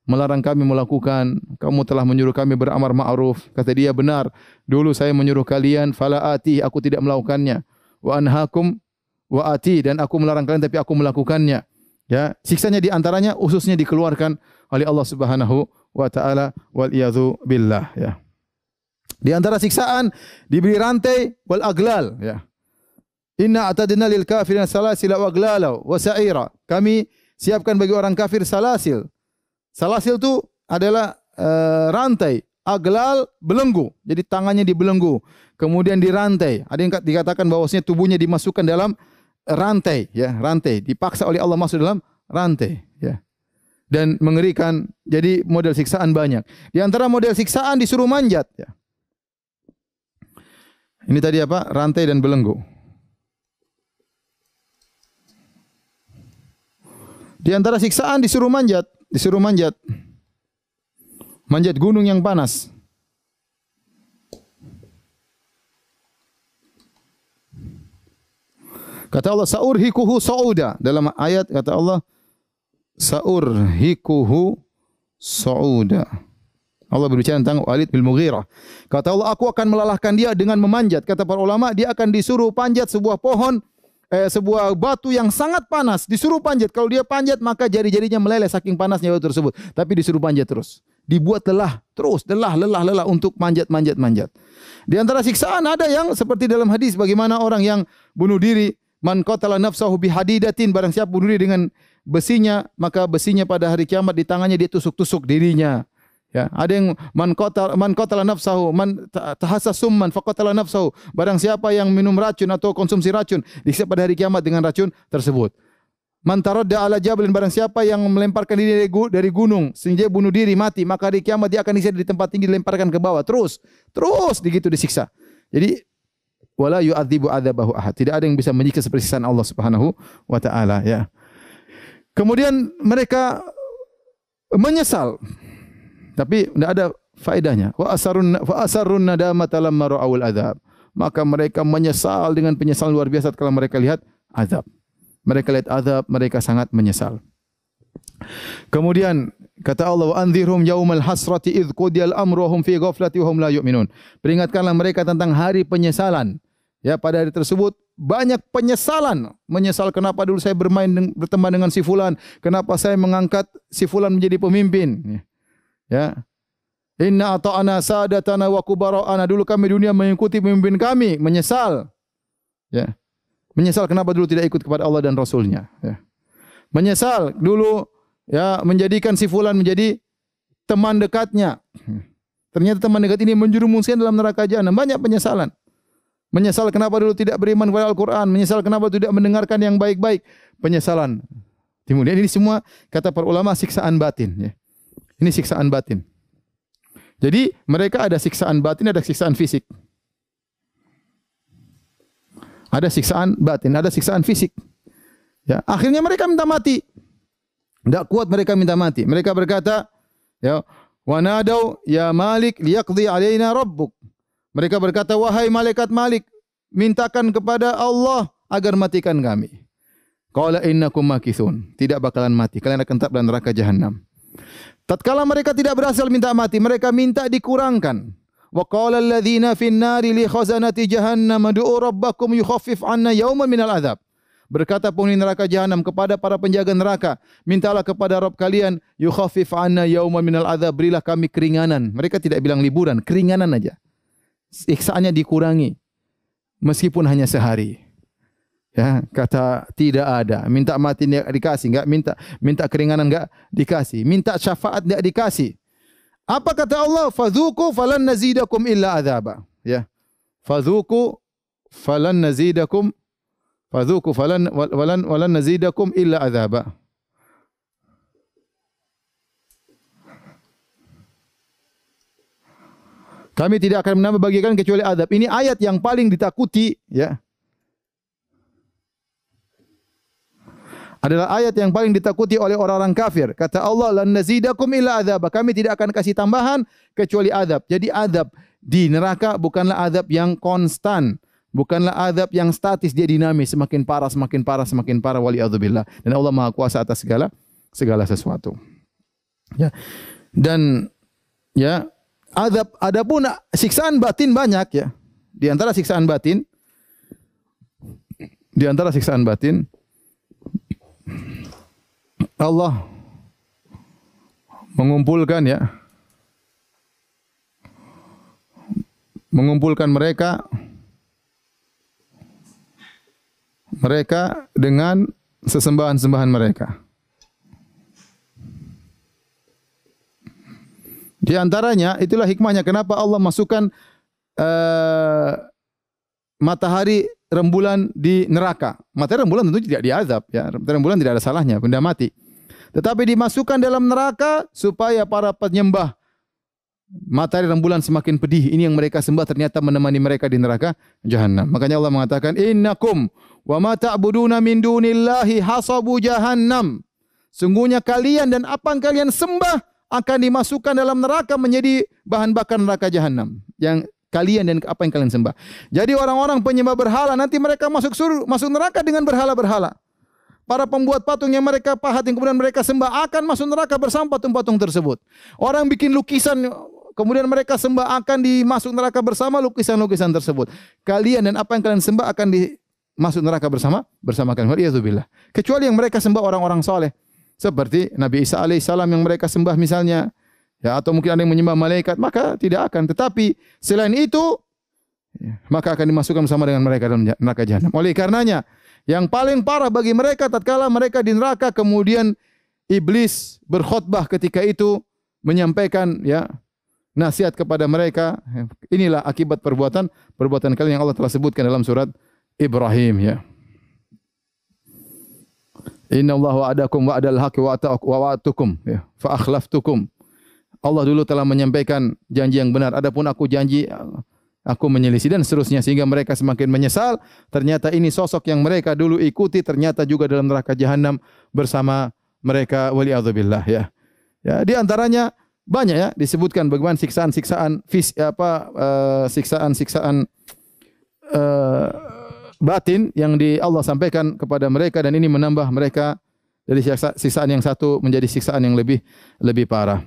melarang kami melakukan, kamu telah menyuruh kami beramar ma'ruf? Kata dia, benar. Dulu saya menyuruh kalian, fala ati, aku tidak melakukannya. Wa anhakum wa ati, dan aku melarang kalian tapi aku melakukannya. Ya, siksanya di antaranya ususnya dikeluarkan oleh Allah Subhanahu wa taala, wal iyadzu billah, ya. Di antara siksaan diberi rantai wal aglal, ya. Inna atadna lil kafirin salasil wa aglala wa sa'ira. Kami siapkan bagi orang kafir salasil. Salasil itu adalah rantai, aglal belenggu. Jadi tangannya dibelenggu, kemudian dirantai. Ada yang dikatakan bahwasanya tubuhnya dimasukkan dalam rantai, ya, rantai. Dipaksa oleh Allah masuk dalam rantai, ya. Dan mengerikan. Jadi model siksaan banyak. Di antara model siksaan disuruh manjat, ya. Ini tadi apa? Rantai dan belenggu. Di antara siksaan disuruh manjat, manjat gunung yang panas. Kata Allah, saurhikuhu sa'uda. Dalam ayat kata Allah, saurhikuhu sa'uda. Allah berbicara tentang Walid bin Mughirah. Kata Allah, aku akan melalahkan dia dengan memanjat. Kata para ulama, dia akan disuruh panjat sebuah pohon, sebuah batu yang sangat panas. Disuruh panjat. Kalau dia panjat, maka jari-jarinya meleleh saking panasnya batu tersebut. Tapi disuruh panjat terus. Dibuat lelah terus, lelah untuk manjat. Di antara siksaan ada yang seperti dalam hadis, bagaimana orang yang bunuh diri, man qatala nafsahu bihadidatin, barang siapa bunuh diri dengan besinya, maka besinya pada hari kiamat di tangannya dia tusuk-tusuk dirinya. Ya, ada yang man qatala nafsahu, man tahassa summan faqatala nafsahu. Barang siapa yang minum racun atau konsumsi racun, disiksa pada hari kiamat dengan racun tersebut. Man taradda ala jabalin, barang siapa yang melemparkan diri dari gunung sehingga bunuh diri mati, maka hari kiamat dia akan disiksa di tempat tinggi, dilemparkan ke bawah. Terus begitu disiksa. Jadi wala yu'adzibu adzabahu ahad. Tidak ada yang bisa menyiksa seperti siksaan Allah Subhanahu wa taala, ya. Kemudian mereka menyesal. Tapi tidak ada faedahnya. Wa asarrun nadamata lamma ra'awul adzab. Maka mereka menyesal dengan penyesalan luar biasa kalau mereka lihat azab. Mereka lihat azab, mereka sangat menyesal. Kemudian kata Allah, wa anzirhum yaumal hasrati idz qudiyal amru hum fi ghaflati wa hum la yu'minun. Peringatkanlah mereka tentang hari penyesalan. Ya, pada hari tersebut banyak penyesalan. Menyesal kenapa dulu saya berteman dengan si fulan, kenapa saya mengangkat si fulan menjadi pemimpin. Ya. Inna ata'ana sadatana wa kubara'ana. Dulu kami dunia mengikuti pemimpin kami, menyesal. Ya. Menyesal kenapa dulu tidak ikut kepada Allah dan Rasulnya. Ya. Menyesal dulu, ya, menjadikan si fulan menjadi teman dekatnya. Ternyata teman dekat ini menjerumuskan dalam neraka jahanam. Banyak penyesalan. Menyesal kenapa dulu tidak beriman kepada Al-Quran. Menyesal kenapa tidak mendengarkan yang baik-baik. Penyesalan. Kemudian ini semua kata para ulama siksaan batin ya. Ini siksaan batin. Jadi mereka ada siksaan batin, ada siksaan fisik. Ada siksaan batin, ada siksaan fisik. Ya, akhirnya mereka minta mati. Tidak kuat mereka minta mati. Mereka berkata, ya, wa nadau ya Malik liyaqdi alaina rabbuk. Mereka berkata, wahai malaikat Malik, mintakan kepada Allah agar matikan kami. Qala innakum makithun. Tidak bakalan mati. Kalian akan tetap dalam neraka jahanam. Tatkala mereka tidak berhasil minta mati, mereka minta dikurangkan. Wa qala alladhina fin nari li khazanati jahannam ud'u rabbakum yukhaffif 'anna yawman minal adzab. Berkata penghuni neraka jahanam kepada para penjaga neraka, mintalah kepada Rabb kalian yukhaffif 'anna yawman minal adzab, berilah kami keringanan. Mereka tidak bilang liburan, keringanan aja. Siksaannya dikurangi meskipun hanya sehari. Ya, kata tidak ada, minta mati enggak dikasih, enggak minta keringanan enggak dikasih, minta syafaat enggak dikasih. Apa kata Allah? Fadzuku falan nazidakum illa adzaba. Ya. Fadzuku falan nazidakum walan nazidakum illa adzaba. Kami tidak akan menambah bagi kalian kecuali azab. Ini ayat yang paling ditakuti, ya. Adalah ayat yang paling ditakuti oleh orang-orang kafir. Kata Allah, lan nazidakum illa adzab. Kami tidak akan kasih tambahan kecuali azab. Jadi azab di neraka bukanlah azab yang konstan, bukanlah azab yang statis, dia dinamis, semakin parah, semakin parah, semakin parah, waliyadzubillah. Dan Allah Maha Kuasa atas segala sesuatu. Ya. Dan ya, azab adapun siksaan batin banyak ya. Di antara siksaan batin Allah mengumpulkan mereka dengan sesembahan-sembahan mereka. Di antaranya itulah hikmahnya kenapa Allah masukkan matahari rembulan di neraka. Matahari rembulan tentu tidak diazab ya. Matahari rembulan tidak ada salahnya, benda mati. Tetapi dimasukkan dalam neraka supaya para penyembah matahari rembulan semakin pedih. Ini yang mereka sembah ternyata menemani mereka di neraka jahanam. Makanya Allah mengatakan innakum wa ma ta'buduna min dunillahi hasabu jahannam. Sungguhnya kalian dan apa yang kalian sembah akan dimasukkan dalam neraka menjadi bahan bakar neraka jahanam. Yang kalian dan apa yang kalian sembah. Jadi orang-orang penyembah berhala nanti mereka masuk neraka dengan berhala-berhala. Para pembuat patung yang mereka pahat yang kemudian mereka sembah akan masuk neraka bersama patung-patung tersebut. Orang bikin lukisan kemudian mereka sembah akan dimasuk neraka bersama lukisan-lukisan tersebut. Kalian dan apa yang kalian sembah akan masuk neraka bersama kalian. Waliyadzubillah. Kecuali yang mereka sembah orang-orang saleh. Seperti Nabi Isa alaihissalam yang mereka sembah misalnya. Ya, atau mungkin ada yang menyembah malaikat, maka tidak akan. Tetapi selain itu, maka akan dimasukkan bersama dengan mereka dalam neraka jahanam. Oleh karenanya, yang paling parah bagi mereka tatkala mereka di neraka kemudian iblis berkhutbah ketika itu menyampaikan nasihat kepada mereka. Inilah akibat perbuatan kalian yang Allah telah sebutkan dalam surat Ibrahim ya. Innallaha wa'adakum wa'dal haqqi wa wa'atukum ya fa akhlaftukum. Allah dulu telah menyampaikan janji yang benar. Adapun aku janji aku menyelisih dan seterusnya sehingga mereka semakin menyesal. Ternyata ini sosok yang mereka dulu ikuti ternyata juga dalam neraka jahanam bersama mereka waliyadzubillah ya. Ya, di antaranya banyak ya disebutkan bagaimana siksaan-siksaan batin yang Allah sampaikan kepada mereka dan ini menambah mereka dari siksaan yang satu menjadi siksaan yang lebih parah.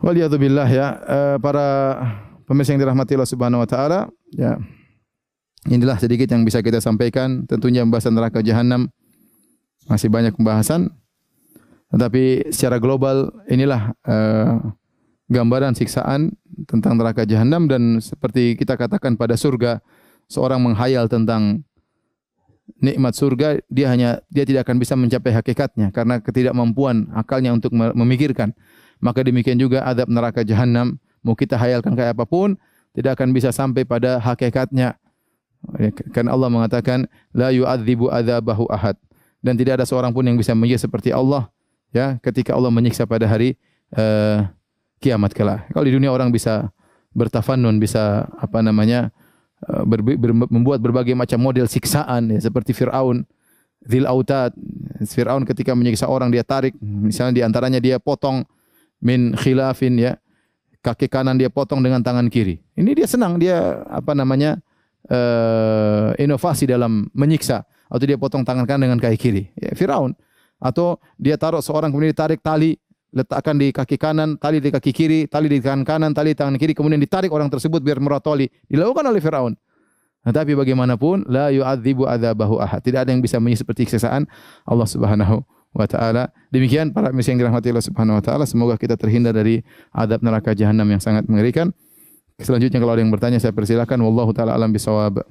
Waliyadzubillah ya, para pemirsa yang dirahmati Allah Subhanahu wa taala, ya. Inilah sedikit yang bisa kita sampaikan. Tentunya pembahasan neraka jahanam masih banyak pembahasan. Tetapi secara global inilah gambaran siksaan tentang neraka jahanam dan seperti kita katakan pada surga, seorang menghayal tentang nikmat surga, dia tidak akan bisa mencapai hakikatnya karena ketidakmampuan akalnya untuk memikirkan. Maka demikian juga azab neraka jahanam, mau kita hayalkan kayak apapun, tidak akan bisa sampai pada hakikatnya. Karena Allah mengatakan la yu'adzibu adzabahu ahad. dan tidak ada seorang pun yang bisa menyiksa seperti Allah, ya, ketika Allah menyiksa pada hari kiamat kelak. Kalau di dunia orang bisa bertafannun, bisa apa namanya, membuat berbagai macam model siksaan, ya, seperti Fir'aun, Dzil Autad. Fir'aun ketika menyiksa orang, dia tarik, misalnya di antaranya dia potong min khilafin, ya, kaki kanan dia potong dengan tangan kiri. Ini dia senang, dia apa namanya, inovasi dalam menyiksa. Atau dia potong tangan kanan dengan kaki kiri, ya, Fir'aun. Atau dia taruh seorang kemudian ditarik tali, letakkan di kaki kanan, tali di kaki kiri, tali di tangan kanan, tali di tangan kiri, kemudian ditarik orang tersebut biar meratoli. Dilakukan oleh Fir'aun. Nah, tapi bagaimanapun la yu'adzibu adzabahu ahad. Tidak ada yang bisa menyiksa seperti siksaan Allah Subhanahu wa taala. Demikian para pemirsa yang dirahmati Allah Subhanahu wa taala, semoga kita terhindar dari azab neraka jahanam yang sangat mengerikan. Selanjutnya kalau ada yang bertanya saya persilakan. Wallahu taala alam bisawab.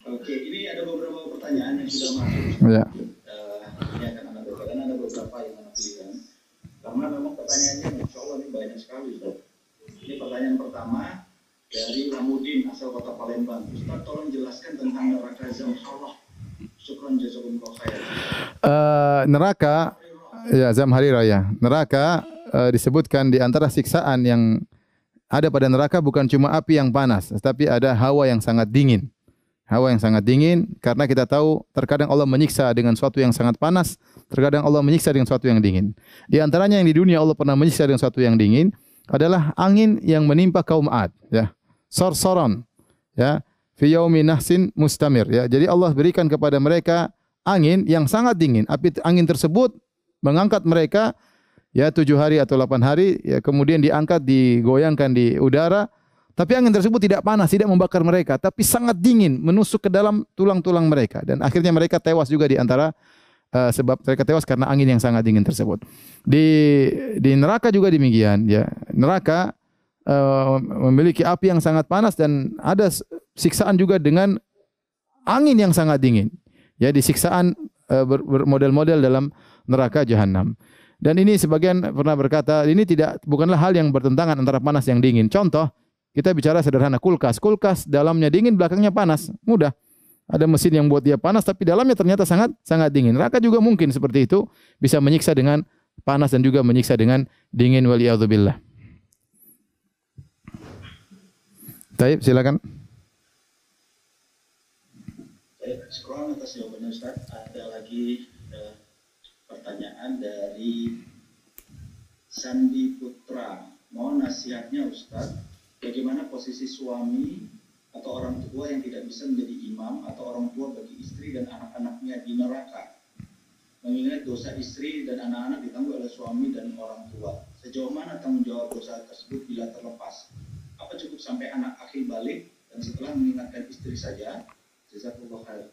Oke, ini ada beberapa pertanyaan yang sudah masuk. Ya. Ini akan Anda bacakan, ada beberapa yang Anda pilihkan. Karena memang pertanyaannya insya Allah ini banyak sekali, Ustaz. Ini pertanyaan pertama dari Lamudin asal kota Palembang. Ustaz, tolong jelaskan tentang neraka Zamharah. Syukran jazakumullah khair. Neraka, ya, Zamharira, ya. Neraka disebutkan di antara siksaan yang ada pada neraka bukan cuma api yang panas, tetapi ada hawa yang sangat dingin. Hawa yang sangat dingin, karena kita tahu terkadang Allah menyiksa dengan sesuatu yang sangat panas, terkadang Allah menyiksa dengan sesuatu yang dingin. Di antaranya yang di dunia Allah pernah menyiksa dengan sesuatu yang dingin adalah angin yang menimpa kaum Ad, ya. Sorsoron, ya, fi yaumi nahsin mustamir, ya. Jadi Allah berikan kepada mereka angin yang sangat dingin. Api angin tersebut mengangkat mereka, ya, 7 hari atau 8 hari, ya, kemudian diangkat, digoyangkan di udara. Tapi angin tersebut tidak panas, tidak membakar mereka, tapi sangat dingin, menusuk ke dalam tulang-tulang mereka. Dan akhirnya mereka tewas juga di antara sebab mereka tewas karena angin yang sangat dingin tersebut. Di neraka juga demikian, ya. Neraka memiliki api yang sangat panas dan ada siksaan juga dengan angin yang sangat dingin. Ya, di siksaan bermodel-model dalam neraka jahanam. Dan ini sebagian pernah berkata, ini bukanlah hal yang bertentangan antara panas yang dingin. Contoh, kita bicara sederhana, kulkas. Kulkas dalamnya dingin, belakangnya panas. Mudah. Ada mesin yang buat dia panas, tapi dalamnya ternyata sangat dingin. Neraka juga mungkin seperti itu, bisa menyiksa dengan panas dan juga menyiksa dengan dingin. Waliyadzubillah. Taib, silakan. Saya scroll atas jawabannya, Ustaz. Ada lagi pertanyaan dari Sandi Putra. Mohon nasihatnya, Ustaz. Bagaimana posisi suami atau orang tua yang tidak bisa menjadi imam atau orang tua bagi istri dan anak-anaknya di neraka? Mengingat dosa istri dan anak-anak ditanggung oleh suami dan orang tua. Sejauh mana tanggung jawab dosa tersebut bila terlepas? Apa cukup sampai anak akhir balik dan setelah mengingatkan istri saja? Jazakallahu khair.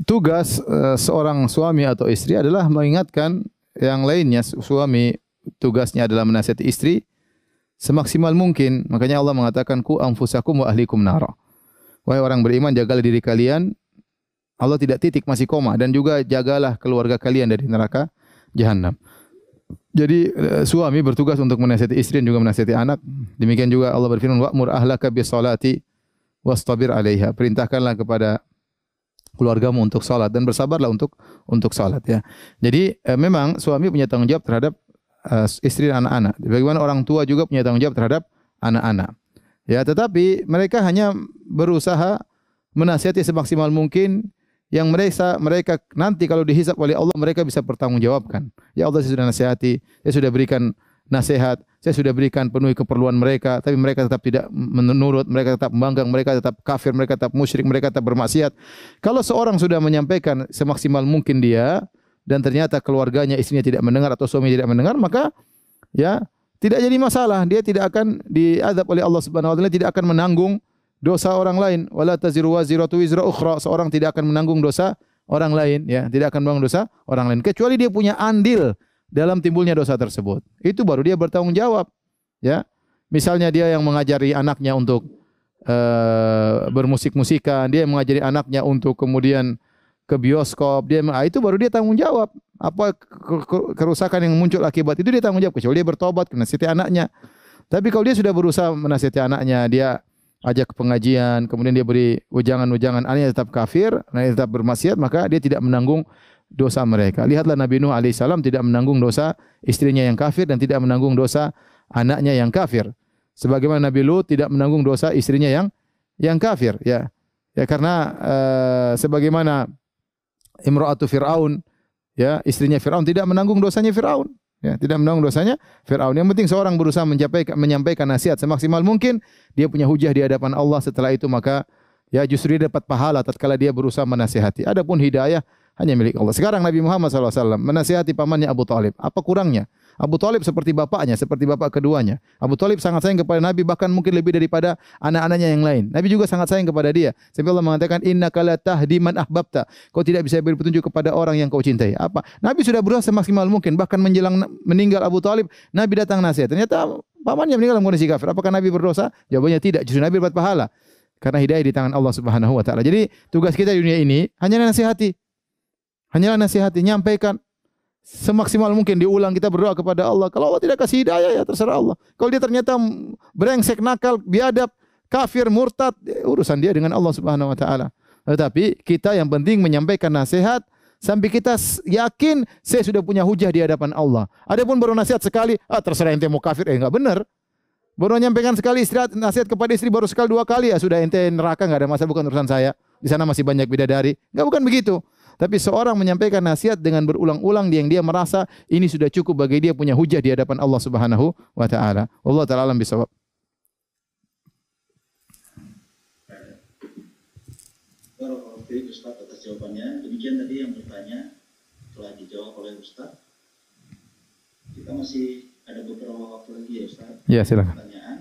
Tugas seorang suami atau istri adalah mengingatkan yang lainnya. Suami tugasnya adalah menasihati istri semaksimal mungkin. Makanya Allah mengatakan ku anfusakum wa ahlikum nara. Wahai orang beriman, jagalah diri kalian. Allah tidak titik, masih koma, dan juga jagalah keluarga kalian dari neraka jahanam. Jadi suami bertugas untuk menasihati istri dan juga menasihati anak. Demikian juga Allah berfirman wa'mur ahlaka bis-shalati wastabir 'alaiha. Perintahkanlah kepada keluargamu untuk salat dan bersabarlah untuk salat, ya. Jadi memang suami punya tanggung jawab terhadap istri dan anak-anak. Bagaimana orang tua juga punya tanggung jawab terhadap anak-anak. Ya, tetapi mereka hanya berusaha menasihati semaksimal mungkin yang mereka nanti kalau dihisab oleh Allah mereka bisa bertanggungjawabkan. Ya Allah, saya sudah nasihati, saya sudah berikan nasihat, saya sudah berikan penuhi keperluan mereka, tapi mereka tetap tidak menurut, mereka tetap membanggang, mereka tetap kafir, mereka tetap musyrik, mereka tetap bermaksiat. Kalau seorang sudah menyampaikan semaksimal mungkin dia dan ternyata keluarganya, istrinya tidak mendengar atau suami tidak mendengar, maka ya tidak jadi masalah. Dia tidak akan diazab oleh Allah Subhanahu wa taala, tidak akan menanggung dosa orang lain. Wala taziru waziratu wizra ukhra. Seorang tidak akan menanggung dosa orang lain, ya, tidak akan menanggung dosa orang lain kecuali dia punya andil dalam timbulnya dosa tersebut. Itu baru dia bertanggung jawab, ya. Misalnya dia yang mengajari anaknya untuk bermusik-musikan, dia yang mengajari anaknya untuk kemudian ke bioskop, itu baru dia tanggung jawab. Apa kerusakan yang muncul akibat itu dia tanggung jawab, kecuali dia bertobat, menasihati anaknya. Tapi kalau dia sudah berusaha menasihati anaknya, dia ajak ke pengajian, kemudian dia beri ujangan-ujangan, anaknya tetap kafir, anaknya tetap bermaksiat, maka dia tidak menanggung dosa mereka. Lihatlah Nabi Nuh alaihissalam tidak menanggung dosa istrinya yang kafir dan tidak menanggung dosa anaknya yang kafir. Sebagaimana Nabi Lut tidak menanggung dosa istrinya yang kafir, ya. Ya karena sebagaimana Imra'atu Fir'aun, ya, istrinya Fir'aun tidak menanggung dosanya Fir'aun. Ya, tidak menanggung dosanya Fir'aun. Yang penting seorang berusaha menyampaikan nasihat semaksimal mungkin, dia punya hujah di hadapan Allah. Setelah itu maka ya justru dia dapat pahala tatkala dia berusaha menasihati. Adapun hidayah hanya milik Allah. Sekarang Nabi Muhammad SAW menasihati pamannya Abu Talib. Apa kurangnya? Abu Talib seperti bapaknya, seperti bapak keduanya. Abu Talib sangat sayang kepada Nabi, bahkan mungkin lebih daripada anak-anaknya yang lain. Nabi juga sangat sayang kepada dia. Sampai Allah mengatakan, innaka la tahdi man ahbabta. Kau tidak bisa beri petunjuk kepada orang yang kau cintai. Apa? Nabi sudah berusaha semaksimal mungkin. Bahkan menjelang meninggal Abu Talib, Nabi datang nasihat. Ternyata pamannya meninggal dalam kondisi kafir. Apakah Nabi berdosa? Jawabannya tidak. Justru Nabi dapat pahala. Karena hidayah di tangan Allah Subhanahu wa taala. Jadi tugas kita di dunia ini hanyalah nasihati. Hanyalah nasihati, nyampaikan semaksimal mungkin, diulang, kita berdoa kepada Allah. Kalau Allah tidak kasih hidayah, ya terserah Allah. Kalau dia ternyata brengsek, nakal, biadab, kafir, murtad, urusan dia dengan Allah Subhanahu wa taala. Tetapi kita yang penting menyampaikan nasihat sampai kita yakin saya sudah punya hujah di hadapan Allah. Adapun baru nasihat sekali, terserah ente mau kafir, enggak benar. Baru menyampaikan sekali nasihat kepada istri baru sekali dua kali, ya sudah ente neraka, enggak ada masalah, bukan urusan saya. Di sana masih banyak bidadari. Enggak, bukan begitu. Tapi seorang menyampaikan nasihat dengan berulang-ulang yang dia merasa ini sudah cukup bagi dia punya hujah di hadapan Allah Subhanahu wa taala. Wallahu taala alam bisawab. Baik Ustaz atas jawabannya. Demikian tadi yang bertanya telah dijawab oleh Ustaz. Kita masih ada beberapa waktu lagi ya Ustaz. Ya, silakan. Pertanyaan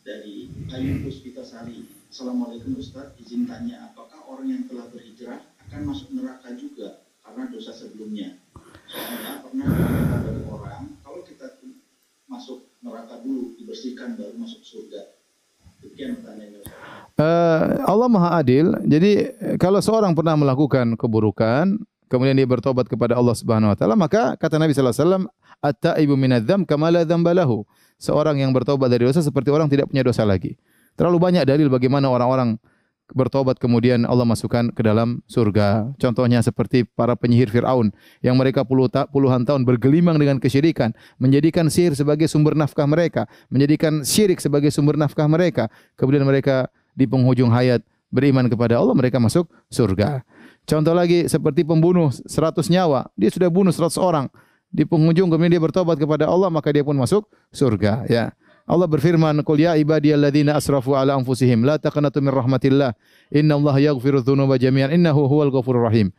dari Ayu Puspitasari. Assalamualaikum Ustaz, izin tanya, apakah orang yang telah berhijrah akan masuk neraka juga karena dosa sebelumnya? Soalnya pernah dengar dari orang, kalau kita masuk neraka dulu, dibersihkan baru masuk surga. Demikian pertanyaannya. Allah Maha Adil. Jadi kalau seorang pernah melakukan keburukan, kemudian dia bertobat kepada Allah Subhanahu wa taala, maka kata Nabi sallallahu alaihi wasallam, at-taibu minadz-dzamb kama la dzamba lahu. Seorang yang bertobat dari dosa seperti orang tidak punya dosa lagi. Terlalu banyak dalil bagaimana orang-orang bertobat kemudian Allah masukkan ke dalam surga. Contohnya seperti para penyihir Fir'aun yang mereka puluhan tahun bergelimang dengan kesyirikan, menjadikan sihir sebagai sumber nafkah mereka, menjadikan syirik sebagai sumber nafkah mereka. Kemudian mereka di penghujung hayat beriman kepada Allah, mereka masuk surga. Contoh lagi seperti pembunuh 100 nyawa, dia sudah bunuh 100 orang. Di penghujung kemudian dia bertobat kepada Allah, maka dia pun masuk surga, ya. Allah berfirman, "Qul ya ibadiyalladzina asrafu ala anfusihim la taqnatu min rahmatillah. Innallaha yaghfiru dzunuba jami'an innahu huwal ghafurur rahim."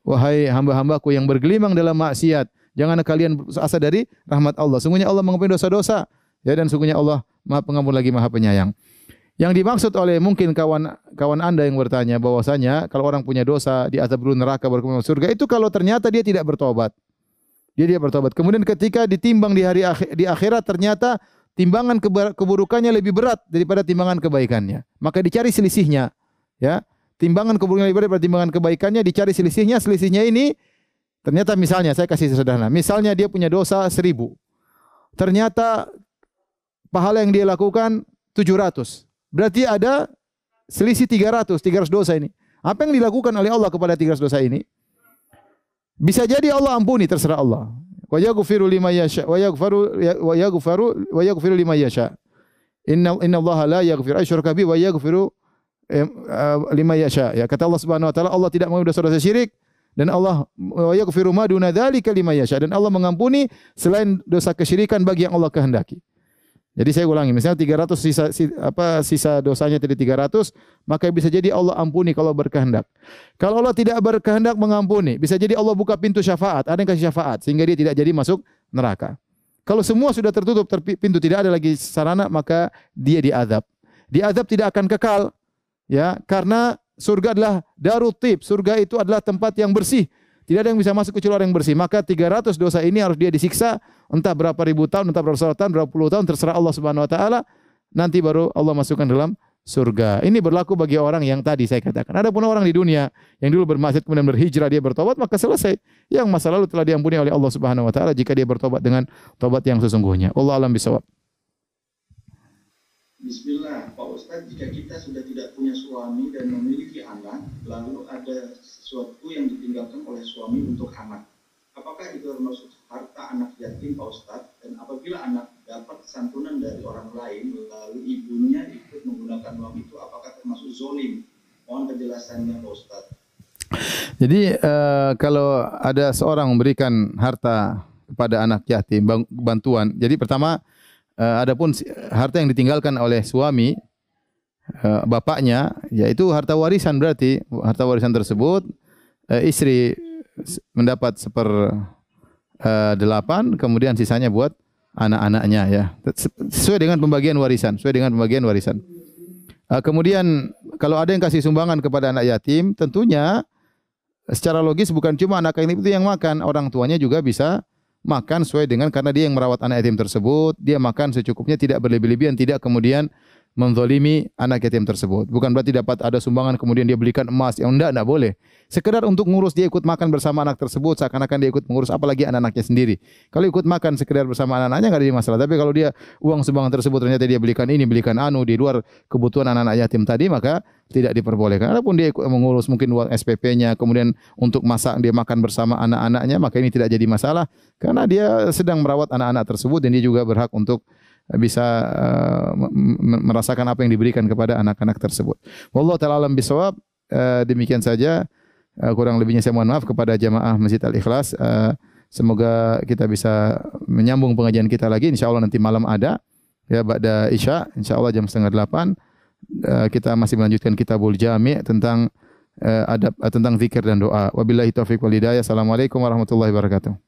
Wahai hamba-hambaku yang bergelimang dalam maksiat, jangan kalian putus asa dari rahmat Allah. Sungguhnya Allah mengampuni dosa-dosa, ya, dan sungguhnya Allah Maha Pengampun lagi Maha Penyayang. Yang dimaksud oleh mungkin kawan Anda yang bertanya bahwasanya kalau orang punya dosa diazab dulu neraka baru masuk surga, itu kalau ternyata dia tidak bertobat. Dia bertobat. Kemudian ketika ditimbang di akhirat ternyata timbangan keburukannya lebih berat daripada timbangan kebaikannya. Maka dicari selisihnya, ya. Timbangan keburukannya lebih berat daripada timbangan kebaikannya, dicari selisihnya. Selisihnya ini ternyata misalnya saya kasih sederhana. Misalnya dia punya dosa 1000. Ternyata pahala yang dia lakukan 700. Berarti ada selisih 300 dosa ini. Apa yang dilakukan oleh Allah kepada 300 dosa ini? Bisa jadi Allah ampuni, terserah Allah. Wa yaghfiru liman yasha wa yaghfiru liman yasha. Innallaha la yaghfiru asyraka bihi wa yaghfiru liman yasha. Ya, kata Allah Subhanahu wa taala, Allah tidak mengampuni dosa-dosa syirik dan Allah wa yaghfiru ma duna dzalika liman yasha, dan Allah mengampuni selain dosa kesyirikan bagi yang Allah kehendaki. Jadi saya ulangi, misalnya 300 sisa dosanya tadi 300, maka bisa jadi Allah ampuni kalau berkehendak. Kalau Allah tidak berkehendak mengampuni, bisa jadi Allah buka pintu syafaat, ada yang kasih syafaat sehingga dia tidak jadi masuk neraka. Kalau semua sudah tertutup pintu, tidak ada lagi sarana, maka dia diazab. Diazab tidak akan kekal, ya, karena surga adalah darut tib, surga itu adalah tempat yang bersih. Tidak ada yang bisa masuk kecuali orang yang bersih. Maka 300 dosa ini harus dia disiksa entah berapa ribu tahun, entah berapa tahun, berapa puluh tahun, terserah Allah Subhanahu wa taala. Nanti baru Allah masukkan dalam surga. Ini berlaku bagi orang yang tadi saya katakan. Adapun orang di dunia yang dulu bermaksiat kemudian berhijrah, dia bertobat, maka selesai. Yang masa lalu telah diampuni oleh Allah Subhanahu wa taala jika dia bertobat dengan tobat yang sesungguhnya. Allah alam bisawab. Bismillah, Pak Ustadz, jika kita sudah tidak punya suami dan memiliki anak, lalu ada sesuatu yang ditinggalkan oleh suami untuk anak, apakah itu termasuk harta anak yatim, Pak Ustadz? Dan apabila anak dapat santunan dari orang lain, lalu ibunya ikut menggunakan uang itu, apakah termasuk zolim? Mohon penjelasannya, Pak Ustadz. Jadi kalau ada seorang memberikan harta kepada anak yatim, bantuan. Jadi pertama, adapun harta yang ditinggalkan oleh suami, bapaknya, yaitu harta warisan, berarti harta warisan tersebut istri mendapat 1/8, kemudian sisanya buat anak-anaknya, ya. Sesuai dengan pembagian warisan, kemudian kalau ada yang kasih sumbangan kepada anak yatim, tentunya secara logis bukan cuma anak yatim itu yang makan, orang tuanya juga bisa makan sesuai dengan, karena dia yang merawat anak yatim tersebut, dia makan secukupnya, tidak berlebih-lebihan, tidak kemudian menzalimi anak yatim tersebut. Bukan berarti dapat ada sumbangan kemudian dia belikan emas, yang enggak boleh. Sekedar untuk ngurus, dia ikut makan bersama anak tersebut, seakan-akan dia ikut mengurus, apalagi anak-anaknya sendiri. Kalau ikut makan sekedar bersama anak-anaknya enggak ada masalah. Tapi kalau dia uang sumbangan tersebut ternyata dia belikan ini, belikan anu di luar kebutuhan anak-anak yatim tadi, maka tidak diperbolehkan. Adapun dia ikut mengurus mungkin uang SPP-nya, kemudian untuk masak dia makan bersama anak-anaknya, maka ini tidak jadi masalah karena dia sedang merawat anak-anak tersebut dan dia juga berhak untuk bisa merasakan apa yang diberikan kepada anak-anak tersebut. Wallahu taala alam bisawab. Demikian saja. Kurang lebihnya saya mohon maaf kepada jamaah Masjid Al-Ikhlas. Semoga kita bisa menyambung pengajian kita lagi. Insyaallah nanti malam ada, ya, ba'da Isya, insyaallah jam 7:30. Kita masih melanjutkan Kitabul Jami' tentang adab, tentang zikir dan doa. Wabillahi taufiq wal hidayah. Assalamualaikum warahmatullahi wabarakatuh.